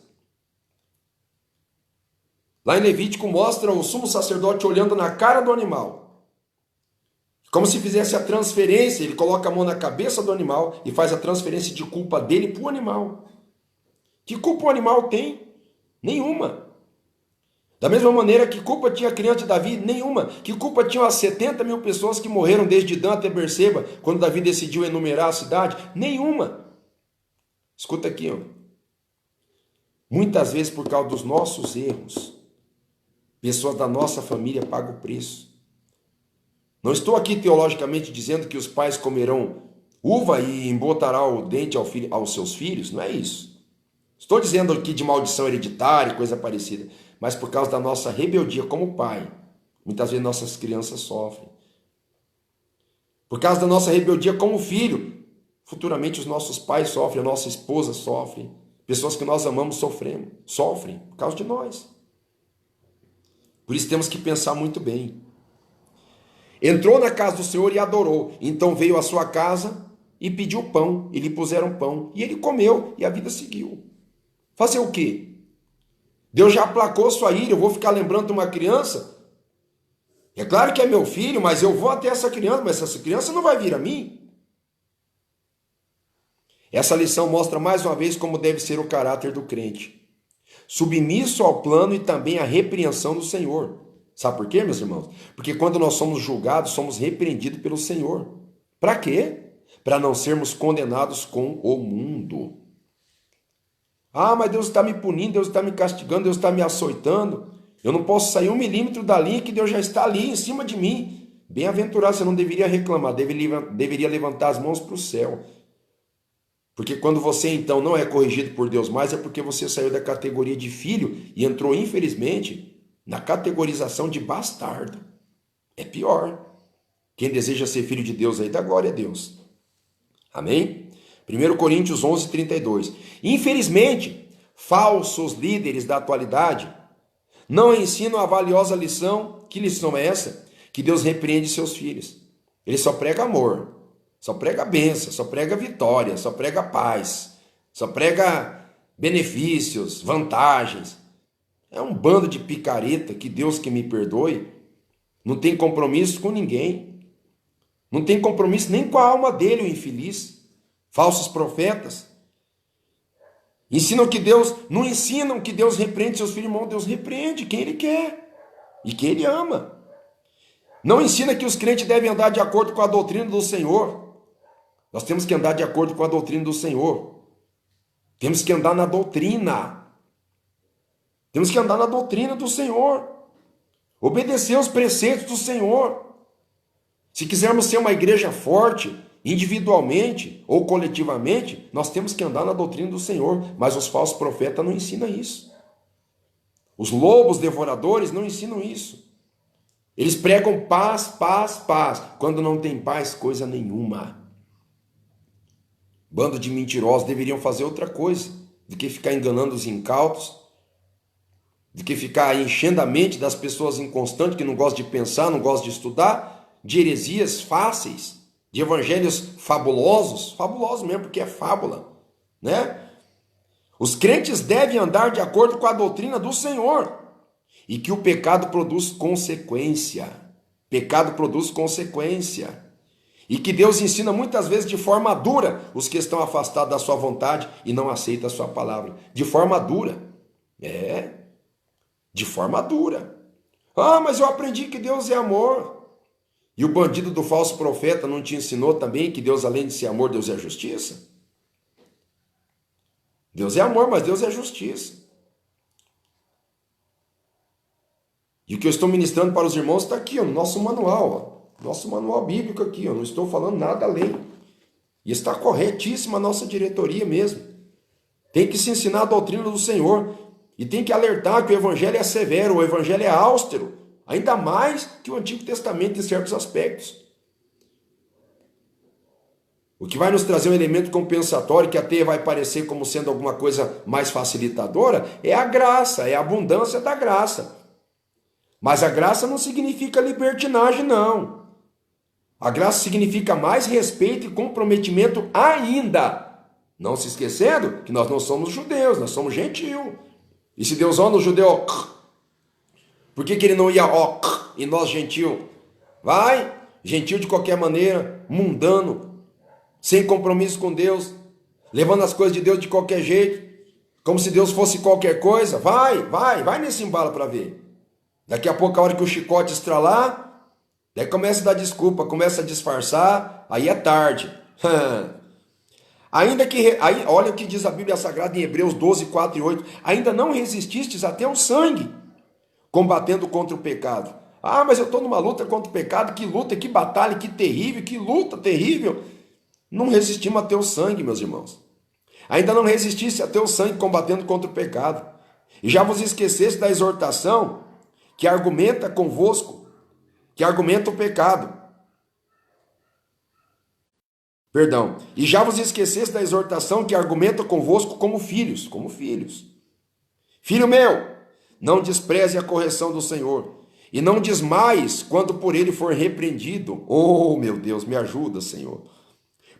S1: Lá em Levítico mostra o sumo sacerdote olhando na cara do animal. Como se fizesse a transferência, ele coloca a mão na cabeça do animal e faz a transferência de culpa dele para o animal. Que culpa o animal tem? Nenhuma. Da mesma maneira, que culpa tinha a criança de Davi? Nenhuma. Que culpa tinham as 70 mil pessoas que morreram desde Dan até Berseba, quando Davi decidiu enumerar a cidade? Nenhuma. Escuta aqui, ó. Muitas vezes, por causa dos nossos erros, pessoas da nossa família pagam o preço. Não estou aqui teologicamente dizendo que os pais comerão uva e embotarão o dente aos seus filhos. Não é isso. Estou dizendo aqui de maldição hereditária, coisa parecida. Mas por causa da nossa rebeldia como pai, muitas vezes nossas crianças sofrem. Por causa da nossa rebeldia como filho, futuramente os nossos pais sofrem, a nossa esposa sofre. Pessoas que nós amamos sofrem por causa de nós. Por isso temos que pensar muito bem. Entrou na casa do Senhor e adorou. Então veio à sua casa e pediu pão. E lhe puseram pão. E ele comeu e a vida seguiu. Fazer o quê? Deus já aplacou sua ira. Eu vou ficar lembrando de uma criança? É claro que é meu filho, mas eu vou até essa criança. Mas essa criança não vai vir a mim. Essa lição mostra mais uma vez como deve ser o caráter do crente. Submisso ao plano e também à repreensão do Senhor. Sabe por quê, meus irmãos? Porque quando nós somos julgados, somos repreendidos pelo Senhor. Para quê? Para não sermos condenados com o mundo. Ah, mas Deus está me punindo, Deus está me castigando, Deus está me açoitando. Eu não posso sair 1 milímetro da linha que Deus já está ali em cima de mim. Bem-aventurado, você não deveria reclamar, deveria levantar as mãos para o céu. Porque quando você então não é corrigido por Deus mais, é porque você saiu da categoria de filho e entrou, infelizmente, na categorização de bastardo. É pior. Quem deseja ser filho de Deus aí, dá glória a Deus. Amém? 1 Coríntios 11, 32. Infelizmente, falsos líderes da atualidade não ensinam a valiosa lição. Que lição é essa? Que Deus repreende seus filhos. Ele só prega amor. Só prega bênção, só prega vitória, só prega paz, só prega benefícios, vantagens. É um bando de picareta que Deus que me perdoe, não tem compromisso com ninguém. Não tem compromisso nem com a alma dele, o infeliz. Falsos profetas. Não ensinam que Deus repreende seus filhos, irmão. Deus repreende quem ele quer e quem ele ama. Não ensina que os crentes devem andar de acordo com a doutrina do Senhor. Nós temos que andar de acordo com a doutrina do Senhor. Temos que andar na doutrina. Temos que andar na doutrina do Senhor. Obedecer os preceitos do Senhor. Se quisermos ser uma igreja forte, individualmente ou coletivamente, nós temos que andar na doutrina do Senhor. Mas os falsos profetas não ensinam isso. Os lobos devoradores não ensinam isso. Eles pregam paz, paz, paz. Quando não tem paz, coisa nenhuma. Bando de mentirosos deveriam fazer outra coisa do que ficar enganando os incautos, do que ficar enchendo a mente das pessoas inconstantes que não gostam de pensar, não gostam de estudar, de heresias fáceis, de evangelhos fabulosos mesmo, porque é fábula, né? Os crentes devem andar de acordo com a doutrina do Senhor e que o pecado produz consequência. Pecado produz consequência. E que Deus ensina muitas vezes de forma dura os que estão afastados da sua vontade e não aceitam a sua palavra. De forma dura. De forma dura. Ah, mas eu aprendi que Deus é amor. E o bandido do falso profeta não te ensinou também que Deus, além de ser amor, Deus é justiça? Deus é amor, mas Deus é justiça. E o que eu estou ministrando para os irmãos está aqui, ó, no nosso manual, ó. Nosso manual bíblico aqui, ó, não estou falando nada além. E está corretíssima a nossa diretoria mesmo. Tem que se ensinar a doutrina do Senhor. E tem que alertar que o evangelho é severo, o evangelho é austero. Ainda mais que o Antigo Testamento em certos aspectos. O que vai nos trazer um elemento compensatório, que até vai parecer como sendo alguma coisa mais facilitadora, é a graça, é a abundância da graça. Mas a graça não significa libertinagem, não. A graça significa mais respeito e comprometimento ainda. Não se esquecendo que nós não somos judeus, nós somos gentios. E se Deus honra o judeu, por que ele não ia e nós gentio? Vai, gentio de qualquer maneira, mundano, sem compromisso com Deus, levando as coisas de Deus de qualquer jeito, como se Deus fosse qualquer coisa. Vai nesse embalo para ver. Daqui a pouco, a hora que o chicote estralar, daí começa a dar desculpa, começa a disfarçar, aí é tarde. Olha o que diz a Bíblia Sagrada em Hebreus 12, 4 e 8. Ainda não resististes até o sangue, combatendo contra o pecado. Ah, mas eu estou numa luta contra o pecado, que luta, que batalha, que terrível, que luta terrível. Não resistimos até o sangue, meus irmãos. Ainda não resististe até o sangue, combatendo contra o pecado. E já vos esqueceste da exortação que argumenta convosco, que argumenta o pecado. Perdão. E já vos esqueceste da exortação que argumenta convosco como filhos. Filho meu, não despreze a correção do Senhor, e não desmaies quando por ele for repreendido. Oh, meu Deus, me ajuda, Senhor.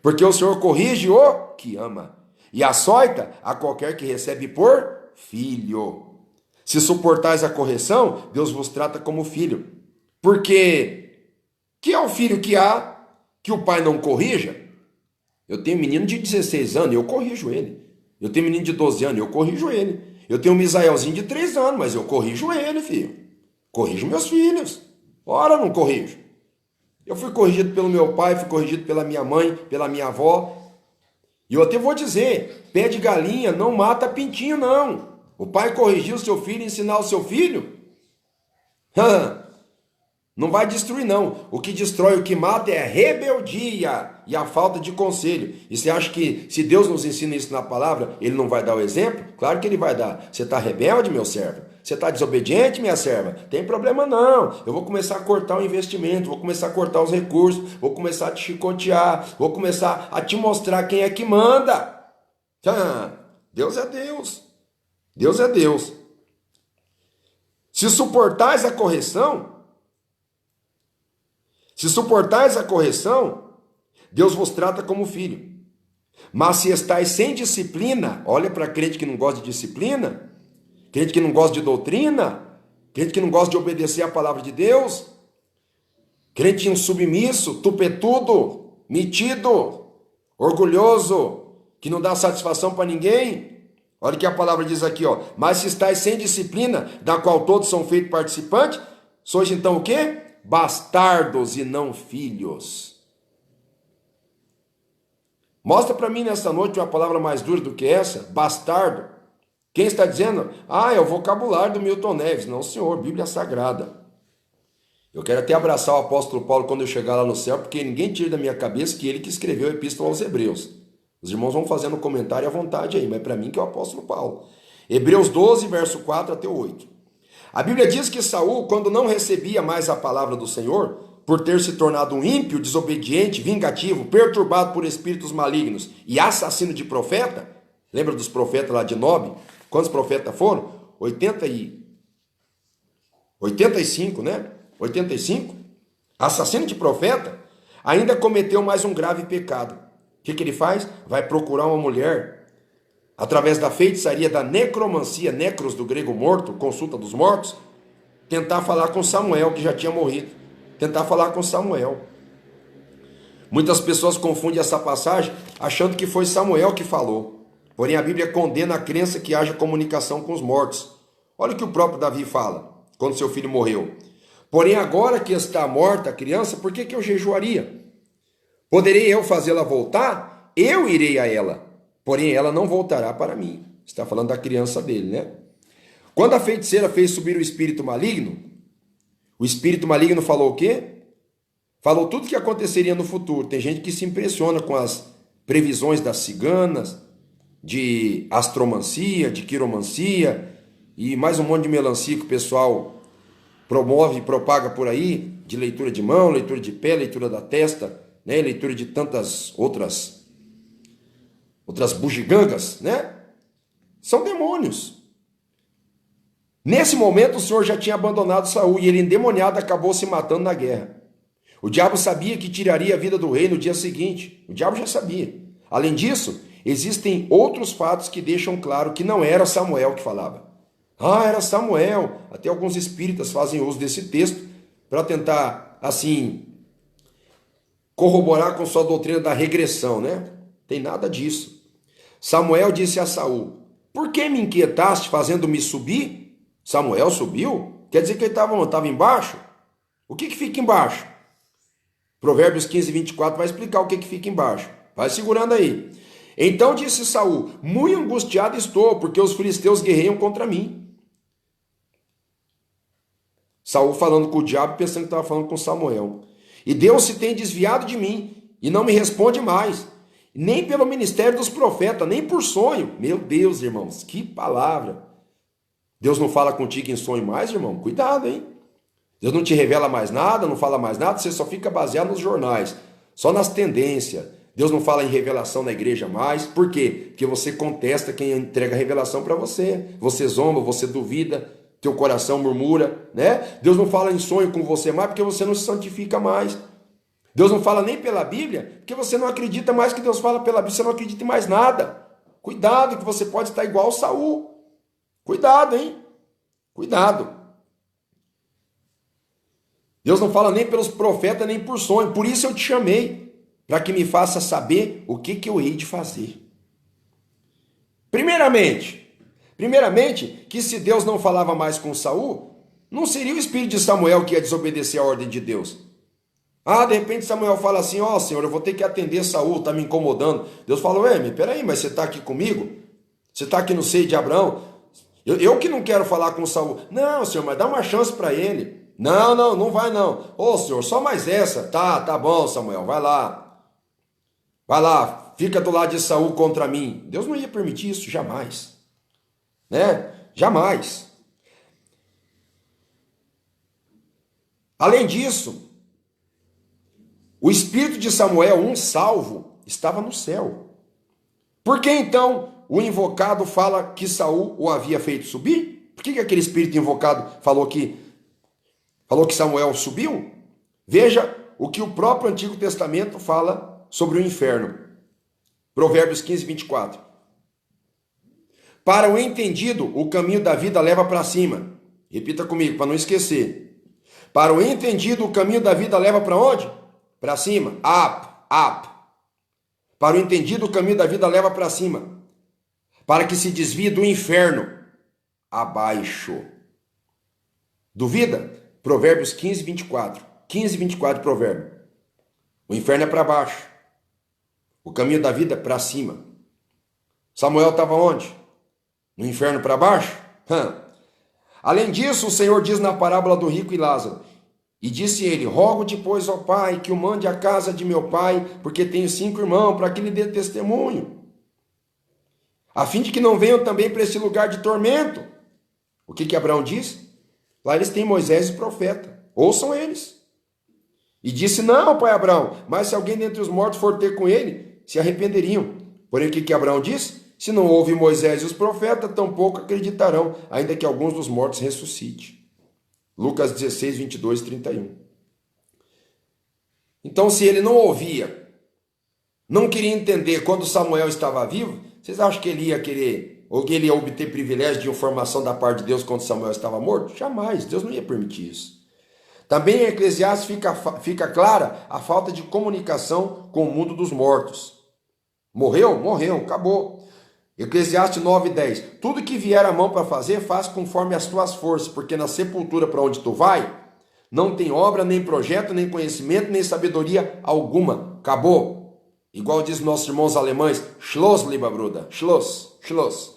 S1: Porque o Senhor corrige o que ama, e açoita a qualquer que recebe por filho. Se suportais a correção, Deus vos trata como filho. Porque que é o filho que há que o pai não corrija? Eu tenho um menino de 16 anos, eu corrijo ele. Eu tenho um menino de 12 anos, eu corrijo ele. Eu tenho um Misaelzinho de 3 anos, mas eu corrijo ele, filho. Corrijo meus filhos. Ora, não corrijo. Eu fui corrigido pelo meu pai, fui corrigido pela minha mãe, pela minha avó. E eu até vou dizer, pé de galinha não mata pintinho, não. O pai corrigir o seu filho, ensinar o seu filho, não vai destruir, não. O que destrói, o que mata é a rebeldia e a falta de conselho. E você acha que se Deus nos ensina isso na palavra, ele não vai dar o exemplo? Claro que ele vai dar. Você está rebelde, meu servo? Você está desobediente, minha serva? Tem problema não. Eu vou começar a cortar o investimento, vou começar a cortar os recursos, vou começar a te chicotear, vou começar a te mostrar quem é que manda. Deus é Deus. Deus é Deus. Se suportais a correção, Deus vos trata como filho. Mas se estáis sem disciplina, olha para crente que não gosta de disciplina, crente que não gosta de doutrina, crente que não gosta de obedecer a palavra de Deus, crente insubmisso, tupetudo, metido, orgulhoso, que não dá satisfação para ninguém. Olha o que a palavra diz aqui, ó. Mas se estáis sem disciplina, da qual todos são feitos participantes, sois então o quê? Bastardos e não filhos. Mostra para mim nessa noite uma palavra mais dura do que essa, bastardo. Quem está dizendo? Ah, é o vocabulário do Milton Neves. Não, senhor, Bíblia Sagrada. Eu quero até abraçar o apóstolo Paulo quando eu chegar lá no céu, porque ninguém tira da minha cabeça que ele que escreveu a epístola aos Hebreus. Os irmãos vão fazendo comentário à vontade aí, mas para mim que é o apóstolo Paulo. Hebreus 12, verso 4 até o 8. A Bíblia diz que Saul, quando não recebia mais a palavra do Senhor, por ter se tornado um ímpio, desobediente, vingativo, perturbado por espíritos malignos e assassino de profeta, lembra dos profetas lá de Nob? Quantos profetas foram? 85, né? 85. Assassino de profeta, ainda cometeu mais um grave pecado. O que ele faz? Vai procurar uma mulher, através da feitiçaria da necromancia, necros do grego morto, consulta dos mortos, tentar falar com Samuel, que já tinha morrido. Tentar falar com Samuel. Muitas pessoas confundem essa passagem achando que foi Samuel que falou. Porém, a Bíblia condena a crença que haja comunicação com os mortos. Olha o que o próprio Davi fala, quando seu filho morreu. Porém, agora que está morta a criança, por que eu jejuaria? Poderei eu fazê-la voltar? Eu irei a ela. Porém, ela não voltará para mim. Está falando da criança dele, né? Quando a feiticeira fez subir o espírito maligno, o espírito maligno falou o quê? Falou tudo o que aconteceria no futuro. Tem gente que se impressiona com as previsões das ciganas, de astromancia, de quiromancia e mais um monte de melancia que o pessoal promove e propaga por aí, de leitura de mão, leitura de pé, leitura da testa, né? Leitura de tantas outras bugigangas, né? São demônios. Nesse momento o Senhor já tinha abandonado Saul e ele endemoniado acabou se matando na guerra. O diabo sabia que tiraria a vida do rei no dia seguinte. O diabo já sabia. Além disso, existem outros fatos que deixam claro que não era Samuel que falava. Ah, era Samuel. Até alguns espíritas fazem uso desse texto para tentar, assim, corroborar com sua doutrina da regressão, né? Tem nada disso. Samuel disse a Saul: por que me inquietaste fazendo-me subir? Samuel subiu? Quer dizer que ele estava embaixo? O que fica embaixo? Provérbios 15, 24 vai explicar o que fica embaixo. Vai segurando aí. Então disse Saul: muito angustiado estou, porque os filisteus guerreiam contra mim. Saul falando com o diabo, pensando que estava falando com Samuel. E Deus se tem desviado de mim, e não me responde mais, nem pelo ministério dos profetas, nem por sonho. Meu Deus, irmãos, que palavra. Deus não fala contigo em sonho mais, irmão? Cuidado, hein? Deus não te revela mais nada, não fala mais nada, você só fica baseado nos jornais, só nas tendências. Deus não fala em revelação na igreja mais. Por quê? Porque você contesta quem entrega a revelação para você. Você zomba, você duvida, teu coração murmura, né? Deus não fala em sonho com você mais porque você não se santifica mais. Deus não fala nem pela Bíblia porque você não acredita mais que Deus fala pela Bíblia, você não acredita em mais nada. Cuidado que você pode estar igual Saul. Cuidado, hein? Cuidado. Deus não fala nem pelos profetas, nem por sonho. Por isso eu te chamei, para que me faça saber o que eu hei de fazer. Primeiramente, que se Deus não falava mais com Saul, não seria o espírito de Samuel que ia desobedecer a ordem de Deus. Ah, de repente Samuel fala assim: ó, Senhor, eu vou ter que atender Saul, tá me incomodando. Deus falou: peraí, mas você está aqui comigo? Você está aqui no seio de Abraão? Eu que não quero falar com Saul. Não, Senhor, mas dá uma chance para ele. Não vai não. Ô, Senhor, só mais essa. Tá bom, Samuel, vai lá. Vai lá, fica do lado de Saul contra mim. Deus não ia permitir isso, jamais. Né? Jamais. Além disso, o espírito de Samuel, um salvo, estava no céu. Por que então o invocado fala que Saul o havia feito subir? Por que aquele espírito invocado falou que Samuel subiu? Veja o que o próprio Antigo Testamento fala sobre o inferno. Provérbios 15, 24. Para o entendido, o caminho da vida leva para cima. Repita comigo, para não esquecer. Para o entendido, o caminho da vida leva para onde? Para cima. Up. Para o entendido, o caminho da vida leva para cima. Para que se desvie do inferno. Abaixo. Duvida? Provérbios 15, 24. 15, 24 provérbio. O inferno é para baixo. O caminho da vida é para cima. Samuel estava onde? No inferno para baixo? Além disso, o Senhor diz na parábola do rico e Lázaro: e disse ele: rogo-te, pois, ó Pai, que o mande à casa de meu pai, porque tenho 5 irmãos, para que lhe dê testemunho, a fim de que não venham também para esse lugar de tormento. O que Abraão diz? Lá eles têm Moisés e profeta, ouçam eles. E disse: não, pai Abraão, mas se alguém dentre os mortos for ter com ele, se arrependeriam. Porém, o que Abraão diz? Se não houve Moisés e os profetas, tampouco acreditarão, ainda que alguns dos mortos ressuscite. Lucas 16, 22 e 31. Então, se ele não ouvia, não queria entender quando Samuel estava vivo, vocês acham que ele ia querer, ou que ele ia obter privilégio de informação da parte de Deus quando Samuel estava morto? Jamais, Deus não ia permitir isso. Também em Eclesiastes fica clara a falta de comunicação com o mundo dos mortos. Morreu? Morreu, acabou. Eclesiastes 9:10. Tudo que vier a mão para fazer, faz conforme as tuas forças, porque na sepultura para onde tu vai, não tem obra, nem projeto, nem conhecimento, nem sabedoria alguma. Acabou. Igual diz nossos irmãos alemães, Schluss, lieber Bruder, Schluss, Schluss.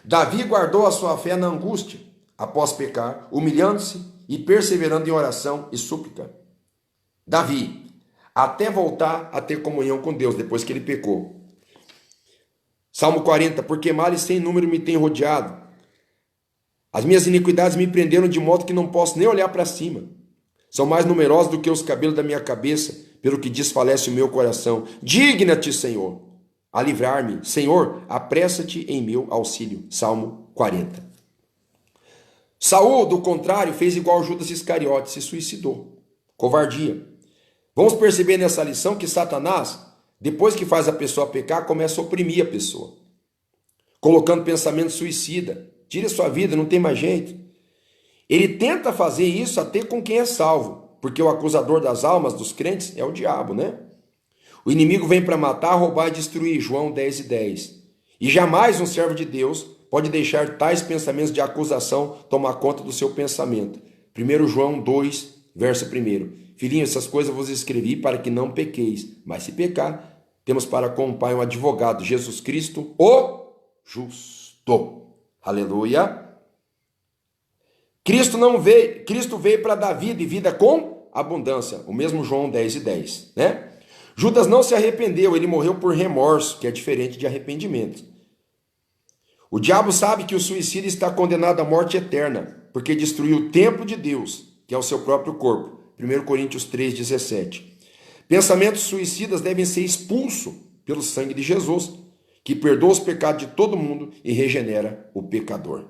S1: Davi guardou a sua fé na angústia, após pecar, humilhando-se e perseverando em oração e súplica. Davi, até voltar a ter comunhão com Deus, depois que ele pecou. Salmo 40, porque males sem número me têm rodeado. As minhas iniquidades me prenderam de modo que não posso nem olhar para cima. São mais numerosos do que os cabelos da minha cabeça, pelo que desfalece o meu coração. Digna-te, Senhor, a livrar-me. Senhor, apressa-te em meu auxílio. Salmo 40. Saul, do contrário, fez igual Judas Iscariote, se suicidou. Covardia. Vamos perceber nessa lição que Satanás, depois que faz a pessoa pecar, começa a oprimir a pessoa, colocando pensamento suicida. Tire a sua vida, não tem mais jeito. Ele tenta fazer isso até com quem é salvo, porque o acusador das almas dos crentes é o diabo, né? O inimigo vem para matar, roubar e destruir, João 10:10. E jamais um servo de Deus pode deixar tais pensamentos de acusação tomar conta do seu pensamento. 1 João 2, verso 1. Filhinho, essas coisas vos escrevi para que não pequeis, mas se pecar, temos para com o Pai um advogado, Jesus Cristo, o justo. Aleluia. Cristo veio para dar vida e vida com abundância. O mesmo João 10:10, né? Judas não se arrependeu, ele morreu por remorso, que é diferente de arrependimento. O diabo sabe que o suicida está condenado à morte eterna, porque destruiu o templo de Deus, que é o seu próprio corpo. 1 Coríntios 3:17. Pensamentos suicidas devem ser expulsos pelo sangue de Jesus, que perdoa os pecados de todo mundo e regenera o pecador.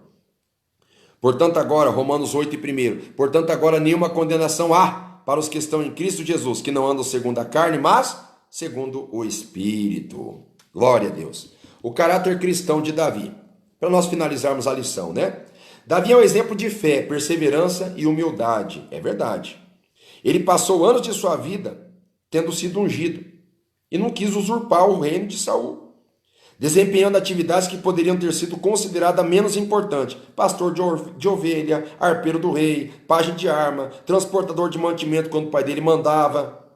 S1: Portanto agora, Romanos 8:1, portanto agora nenhuma condenação há para os que estão em Cristo Jesus, que não andam segundo a carne, mas segundo o Espírito. Glória a Deus. O caráter cristão de Davi. Para nós finalizarmos a lição, né? Davi é um exemplo de fé, perseverança e humildade. É verdade. Ele passou anos de sua vida tendo sido ungido e não quis usurpar o reino de Saul, desempenhando atividades que poderiam ter sido consideradas menos importantes. Pastor de ovelha, arpeiro do rei, pajem de arma, transportador de mantimento quando o pai dele mandava,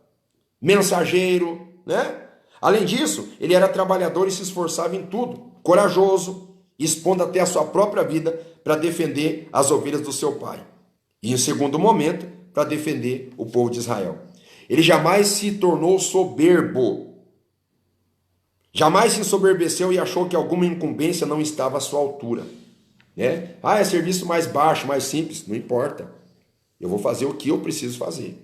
S1: mensageiro, né? Além disso, ele era trabalhador e se esforçava em tudo, corajoso, expondo até a sua própria vida para defender as ovelhas do seu pai. E em segundo momento, para defender o povo de Israel. Ele jamais se tornou soberbo. Jamais se ensoberbeceu e achou que alguma incumbência não estava à sua altura. Né? É serviço mais baixo, mais simples. Não importa. Eu vou fazer o que eu preciso fazer.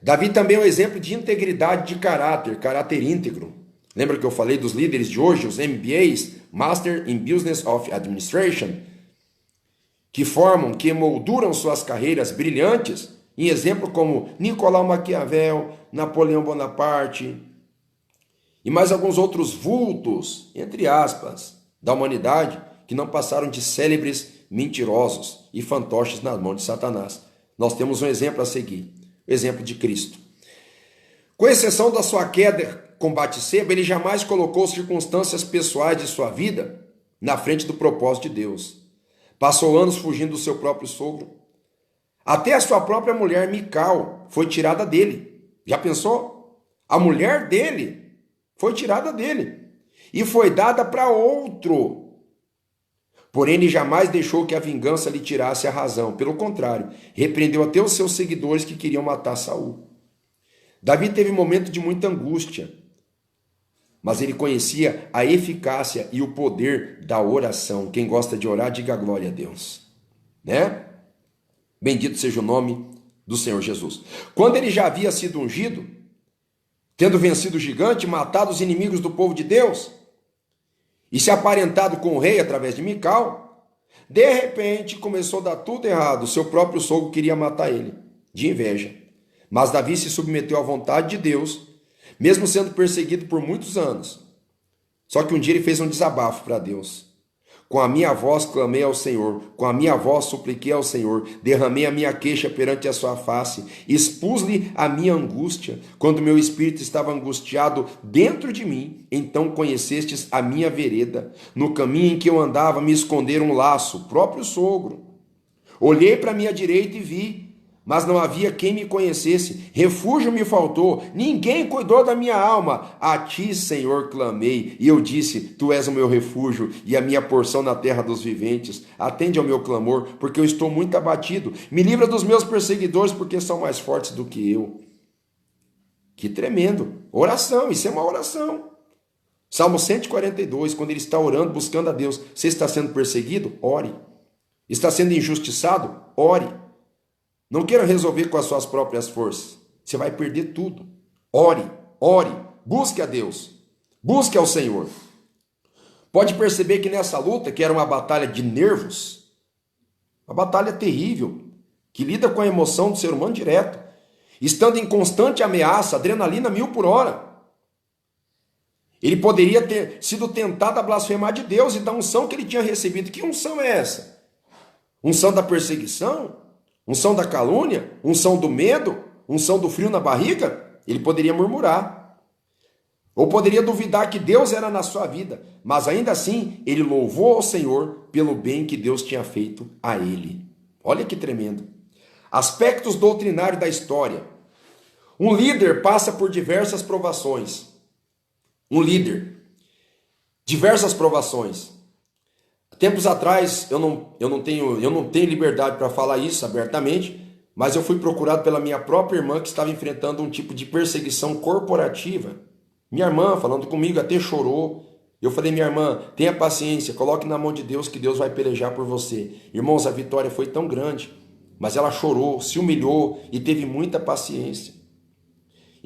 S1: Davi também é um exemplo de integridade de caráter íntegro. Lembra que eu falei dos líderes de hoje, os MBAs, Master in Business of Administration, que emolduram suas carreiras brilhantes em exemplo como Nicolau Maquiavel, Napoleão Bonaparte e mais alguns outros vultos, entre aspas, da humanidade que não passaram de célebres mentirosos e fantoches nas mãos de Satanás. Nós temos um exemplo a seguir, o exemplo de Cristo. Com exceção da sua queda com Batseba, ele jamais colocou circunstâncias pessoais de sua vida na frente do propósito de Deus. Passou anos fugindo do seu próprio sogro. Até a sua própria mulher, Mical, foi tirada dele. Já pensou? A mulher dele Foi tirada dele e foi dada para outro. Porém, ele jamais deixou que a vingança lhe tirasse a razão. Pelo contrário, repreendeu até os seus seguidores que queriam matar Saul. Davi teve um momento de muita angústia, mas ele conhecia a eficácia e o poder da oração. Quem gosta de orar, diga glória a Deus, né? Bendito seja o nome do Senhor Jesus. Quando ele já havia sido ungido, tendo vencido o gigante, matado os inimigos do povo de Deus, e se aparentado com o rei através de Mical, de repente começou a dar tudo errado. O seu próprio sogro queria matar ele, de inveja. Mas Davi se submeteu à vontade de Deus, mesmo sendo perseguido por muitos anos. Só que um dia ele fez um desabafo para Deus. Com a minha voz clamei ao Senhor, com a minha voz supliquei ao Senhor, derramei a minha queixa perante a sua face, expus-lhe a minha angústia. Quando meu espírito estava angustiado dentro de mim, então conhecestes a minha vereda. No caminho em que eu andava, me esconderam um laço, o próprio sogro. Olhei para a minha direita e vi, mas não havia quem me conhecesse. Refúgio me faltou, ninguém cuidou da minha alma. A ti, Senhor, clamei, e eu disse, tu és o meu refúgio e a minha porção na terra dos viventes. Atende ao meu clamor, porque eu estou muito abatido. Me livra dos meus perseguidores, porque são mais fortes do que eu. Que tremendo. Oração, isso é uma oração. Salmo 142, quando ele está orando, buscando a Deus. Você está sendo perseguido? Ore. Está sendo injustiçado? Ore. Não queira resolver com as suas próprias forças. Você vai perder tudo. Ore, ore, busque a Deus. Busque ao Senhor. Pode perceber que nessa luta, que era uma batalha de nervos, uma batalha terrível, que lida com a emoção do ser humano direto, estando em constante ameaça, adrenalina 1000 por hora. Ele poderia ter sido tentado a blasfemar de Deus e da unção que ele tinha recebido. Que unção é essa? Unção da perseguição? Unção da calúnia? Unção do medo? Unção do frio na barriga? Ele poderia murmurar. Ou poderia duvidar que Deus era na sua vida. Mas ainda assim, ele louvou ao Senhor pelo bem que Deus tinha feito a ele. Olha que tremendo. Aspectos doutrinários da história. Um líder passa por diversas provações. Um líder. Diversas provações. Tempos atrás, eu não tenho liberdade para falar isso abertamente, mas eu fui procurado pela minha própria irmã que estava enfrentando um tipo de perseguição corporativa. Minha irmã, falando comigo, até chorou. Eu falei, minha irmã, tenha paciência, coloque na mão de Deus que Deus vai pelejar por você. Irmãos, a vitória foi tão grande, mas ela chorou, se humilhou e teve muita paciência.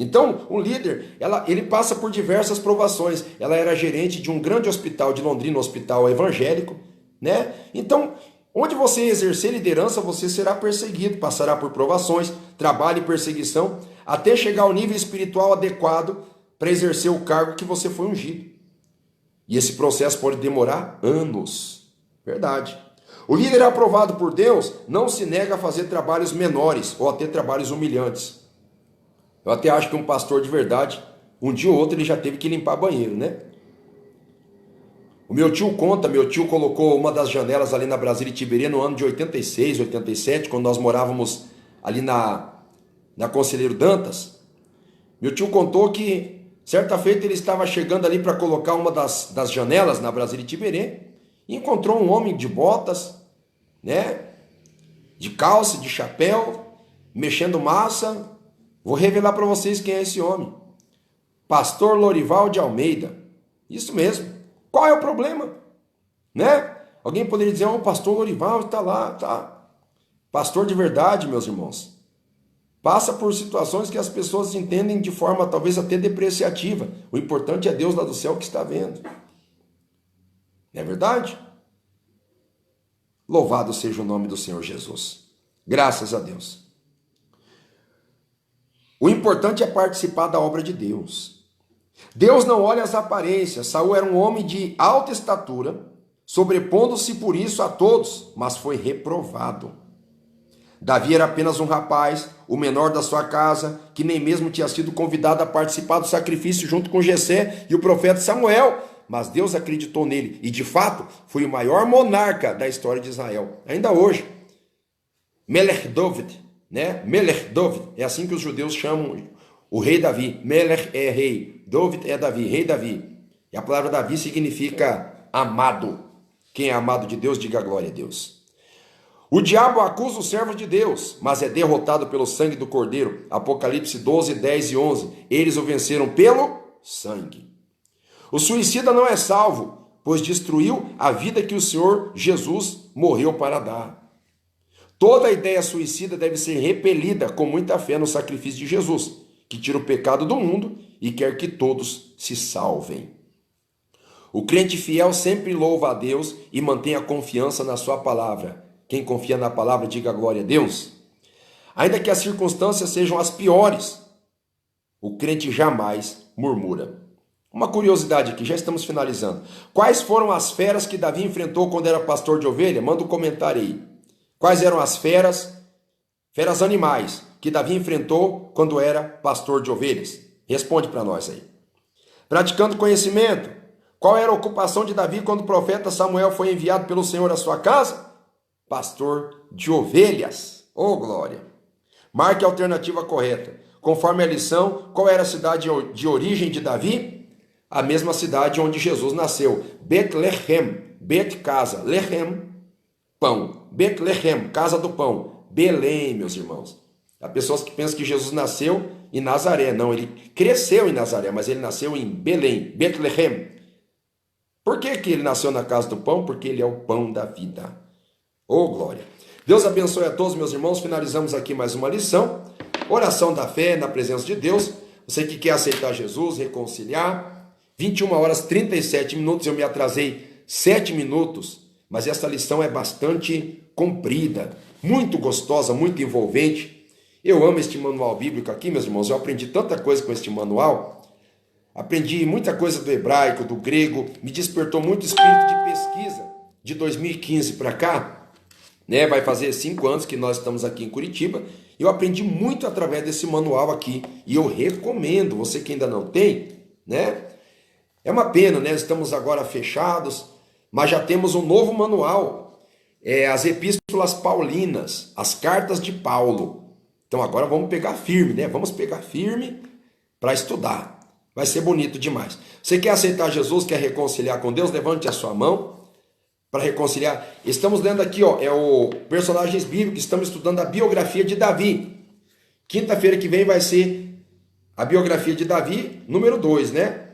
S1: Então, um líder, ele passa por diversas provações. Ela era gerente de um grande hospital de Londrina, um hospital evangélico, né? Então, onde você exercer liderança, você será perseguido, passará por provações, trabalho e perseguição, até chegar ao nível espiritual adequado para exercer o cargo que você foi ungido. E esse processo pode demorar anos. Verdade. O líder aprovado por Deus não se nega a fazer trabalhos menores ou até trabalhos humilhantes. Eu até acho que um pastor de verdade, um dia ou outro ele já teve que limpar banheiro, né? O meu tio colocou uma das janelas ali na Brasília Tiberê no ano de 86, 87, quando nós morávamos ali na Conselheiro Dantas. Meu tio contou que, certa feita, ele estava chegando ali para colocar uma das janelas na Brasília Tiberê e encontrou um homem de botas, né? De calça, de chapéu, mexendo massa. Vou revelar para vocês quem é esse homem. Pastor Lorival de Almeida. Isso mesmo. Qual é o problema? Né? Alguém poderia dizer, o pastor Lorival está lá, tá. Pastor de verdade, meus irmãos. Passa por situações que as pessoas entendem de forma talvez até depreciativa. O importante é Deus lá do céu que está vendo. Não é verdade? Louvado seja o nome do Senhor Jesus. Graças a Deus. O importante é participar da obra de Deus. Deus não olha as aparências. Saul era um homem de alta estatura, sobrepondo-se por isso a todos, mas foi reprovado. Davi era apenas um rapaz, o menor da sua casa, que nem mesmo tinha sido convidado a participar do sacrifício junto com Jessé e o profeta Samuel, mas Deus acreditou nele e, de fato, foi o maior monarca da história de Israel. Ainda hoje, Melech David, né? Melech David, é assim que os judeus chamam O rei Davi. Melech é rei. David é Davi, rei Davi. E a palavra Davi significa amado. Quem é amado de Deus, diga glória a Deus. O diabo acusa os servos de Deus, mas é derrotado pelo sangue do Cordeiro. Apocalipse 12, 10 e 11. Eles o venceram pelo sangue. O suicida não é salvo, pois destruiu a vida que o Senhor Jesus morreu para dar. Toda ideia suicida deve ser repelida com muita fé no sacrifício de Jesus, que tira o pecado do mundo e quer que todos se salvem. O crente fiel sempre louva a Deus e mantém a confiança na sua palavra. Quem confia na palavra, diga glória a Deus. Ainda que as circunstâncias sejam as piores, o crente jamais murmura. Uma curiosidade aqui, já estamos finalizando. Quais foram as feras que Davi enfrentou quando era pastor de ovelha? Manda um comentário aí. Quais eram as feras animais, que Davi enfrentou quando era pastor de ovelhas? Responde para nós aí. Praticando conhecimento. Qual era a ocupação de Davi quando o profeta Samuel foi enviado pelo Senhor à sua casa? Pastor de ovelhas. Oh, glória! Marque a alternativa correta. Conforme a lição, qual era a cidade de origem de Davi? A mesma cidade onde Jesus nasceu. Betlehem. Bet, casa. Lehem, pão. Betlehem, casa do pão. Belém, meus irmãos. Há pessoas que pensam que Jesus nasceu em Nazaré. Não, ele cresceu em Nazaré, mas ele nasceu em Belém, Betlehem. Por que ele nasceu na casa do pão? Porque ele é o pão da vida. Oh, glória! Deus abençoe a todos, meus irmãos. Finalizamos aqui mais uma lição. Oração da fé na presença de Deus. Você que quer aceitar Jesus, reconciliar. 21 horas 37 minutos. Eu me atrasei 7 minutos. Mas esta lição é bastante comprida. Muito gostosa, muito envolvente. Eu amo este manual bíblico aqui, meus irmãos. Eu aprendi tanta coisa com este manual. Aprendi muita coisa do hebraico, do grego. Me despertou muito espírito de pesquisa. De 2015 para cá, né? Vai fazer 5 anos que nós estamos aqui em Curitiba. Eu aprendi muito através desse manual aqui. E eu recomendo, você que ainda não tem, né? É uma pena, né? Estamos agora fechados, mas já temos um novo manual. As epístolas paulinas, as cartas de Paulo. Então agora vamos pegar firme, né? Vamos pegar firme para estudar. Vai ser bonito demais. Você quer aceitar Jesus, quer reconciliar com Deus? Levante a sua mão para reconciliar. Estamos lendo aqui, ó, o personagens bíblicos, estamos estudando a biografia de Davi. Quinta-feira que vem vai ser a biografia de Davi, número 2, né?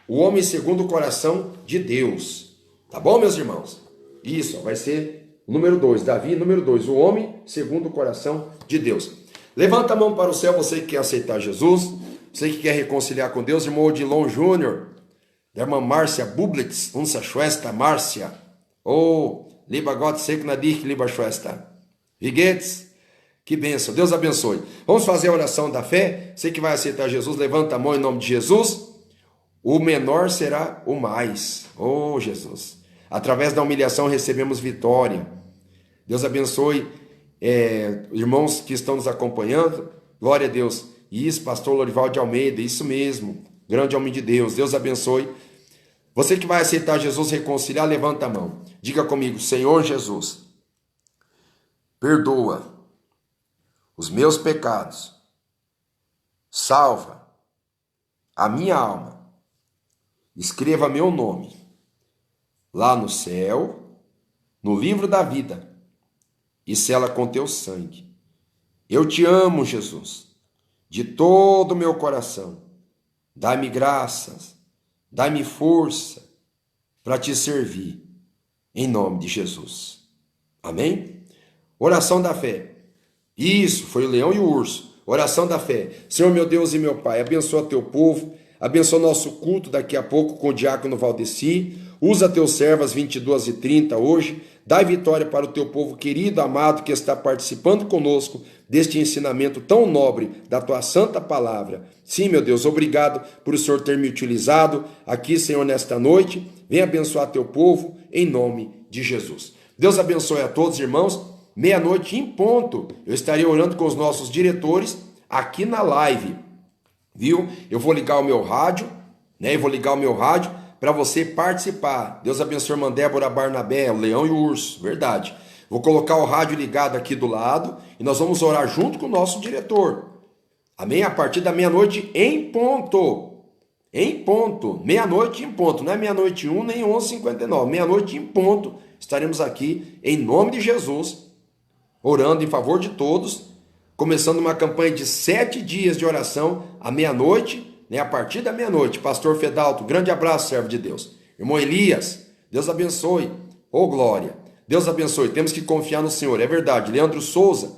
S1: O homem segundo o coração de Deus. Tá bom, meus irmãos? Isso, ó, vai ser o número 2, Davi, número 2, o homem segundo o coração de Deus. Levanta a mão para o céu, você que quer aceitar Jesus, você que quer reconciliar com Deus, irmão Odilon Júnior, da irmã Márcia Bublitz, unsa Schwester Márcia. Oh, lieber Gott, segne dich, lieber Schwester. Wie geht's? Que bênção, Deus abençoe. Vamos fazer a oração da fé. Você que vai aceitar Jesus, levanta a mão em nome de Jesus. O menor será o mais. Oh, Jesus. Através da humilhação recebemos vitória. Deus abençoe irmãos que estão nos acompanhando. Glória a Deus. Isso, pastor Lorival de Almeida, isso mesmo. Grande homem de Deus. Deus abençoe. Você que vai aceitar Jesus, reconciliar, levanta a mão. Diga comigo, Senhor Jesus, perdoa os meus pecados. Salva a minha alma. Escreva meu nome lá no céu, no livro da vida, e sela com teu sangue. Eu te amo, Jesus, de todo o meu coração. Dá-me graças, dá-me força para te servir, em nome de Jesus. Amém? Oração da fé. Isso, foi o leão e o urso. Oração da fé. Senhor, meu Deus e meu Pai, abençoa teu povo, abençoa nosso culto daqui a pouco com o diácono Valdeci. Usa teus servas 22h30 hoje. Dai vitória para o teu povo querido, amado, que está participando conosco deste ensinamento tão nobre da tua santa palavra. Sim, meu Deus, obrigado por o Senhor ter me utilizado aqui, Senhor, nesta noite. Venha abençoar teu povo em nome de Jesus. Deus abençoe a todos, irmãos. Meia-noite em ponto, eu estarei orando com os nossos diretores aqui na live, viu? Eu vou ligar o meu rádio, né? Eu vou ligar o meu rádio para você participar. Deus abençoe a irmã Débora Barnabé, o leão e o urso, verdade. Vou colocar o rádio ligado aqui do lado e nós vamos orar junto com o nosso diretor. Amém? A partir da meia-noite em ponto. Em ponto. Meia-noite em ponto. Não é meia-noite 1 nem 11h59. Meia-noite em ponto. Estaremos aqui em nome de Jesus, orando em favor de todos, começando uma campanha de 7 dias de oração à meia-noite, né? A partir da meia-noite. Pastor Fedalto, grande abraço, servo de Deus. Irmão Elias, Deus abençoe. Ô glória. Deus abençoe. Temos que confiar no Senhor. É verdade. Leandro Souza,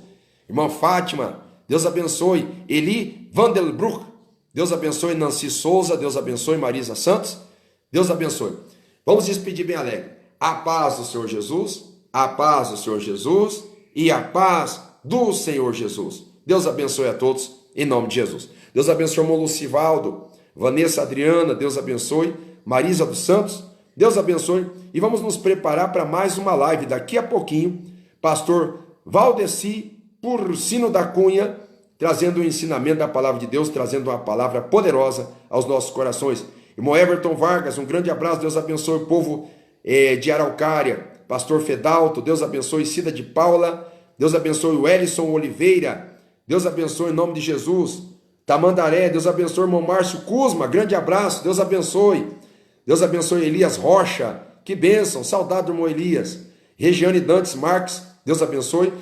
S1: irmã Fátima, Deus abençoe. Eli Vandelbruch, Deus abençoe. Nancy Souza, Deus abençoe. Marisa Santos, Deus abençoe. Vamos despedir bem alegre. A paz do Senhor Jesus, a paz do Senhor Jesus e a paz do Senhor Jesus. Deus abençoe a todos, em nome de Jesus. Deus abençoe o irmão Lucivaldo, Vanessa Adriana, Deus abençoe. Marisa dos Santos, Deus abençoe. E vamos nos preparar para mais uma live daqui a pouquinho. Pastor Valdeci Porcino da Cunha, trazendo o ensinamento da palavra de Deus, trazendo uma palavra poderosa aos nossos corações. Irmão Everton Vargas, um grande abraço, Deus abençoe o povo de Araucária. Pastor Fedalto, Deus abençoe. Cida de Paula, Deus abençoe o Elison Oliveira, Deus abençoe em nome de Jesus. Tamandaré, Deus abençoe o irmão Márcio Kuzma, grande abraço, Deus abençoe. Deus abençoe Elias Rocha, que bênção, saudade do irmão Elias. Regiane Dantes Marques, Deus abençoe.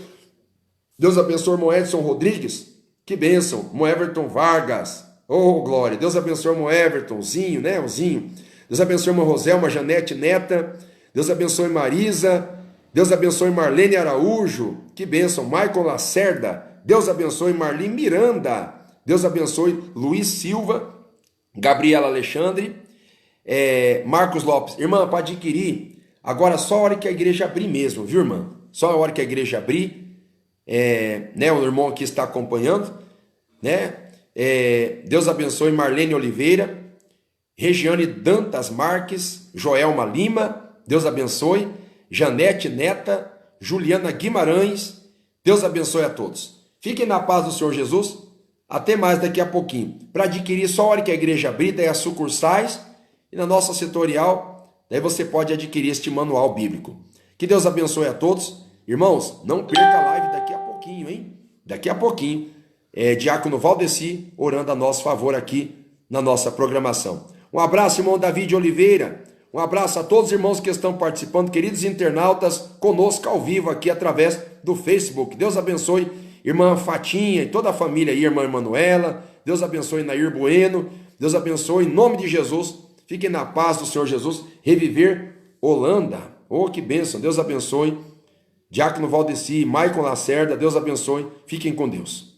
S1: Deus abençoe o irmão Edson Rodrigues, que bênção. Irmão Everton Vargas, oh glória. Deus abençoe o irmão Evertonzinho, né, o Zinho. Deus abençoe o irmão Roselma Janete Neta, Deus abençoe Marisa, Deus abençoe Marlene Araújo, que bênção. Michael Lacerda, Deus abençoe Marlene Miranda, Deus abençoe Luiz Silva, Gabriela Alexandre, Marcos Lopes. Irmã, para adquirir, agora só a hora que a igreja abrir mesmo, viu, irmã? Só a hora que a igreja abrir, né? O irmão aqui está acompanhando, né? Deus abençoe Marlene Oliveira, Regiane Dantas Marques, Joelma Lima, Deus abençoe, Janete Neta, Juliana Guimarães, Deus abençoe a todos. Fiquem na paz do Senhor Jesus, até mais daqui a pouquinho. Para adquirir só a hora que a igreja abrir, daí as sucursais, e na nossa setorial, daí você pode adquirir este manual bíblico. Que Deus abençoe a todos. Irmãos, não perca a live daqui a pouquinho, hein? Daqui a pouquinho, Diácono Valdeci orando a nosso favor aqui na nossa programação. Um abraço, irmão David Oliveira. Um abraço a todos os irmãos que estão participando, queridos internautas, conosco ao vivo aqui através do Facebook. Deus abençoe irmã Fatinha e toda a família aí, irmã Emanuela. Deus abençoe Nair Bueno. Deus abençoe em nome de Jesus. Fiquem na paz do Senhor Jesus. Reviver Holanda. Oh, que bênção. Deus abençoe. Diácono Valdeci, Maicon Lacerda. Deus abençoe. Fiquem com Deus.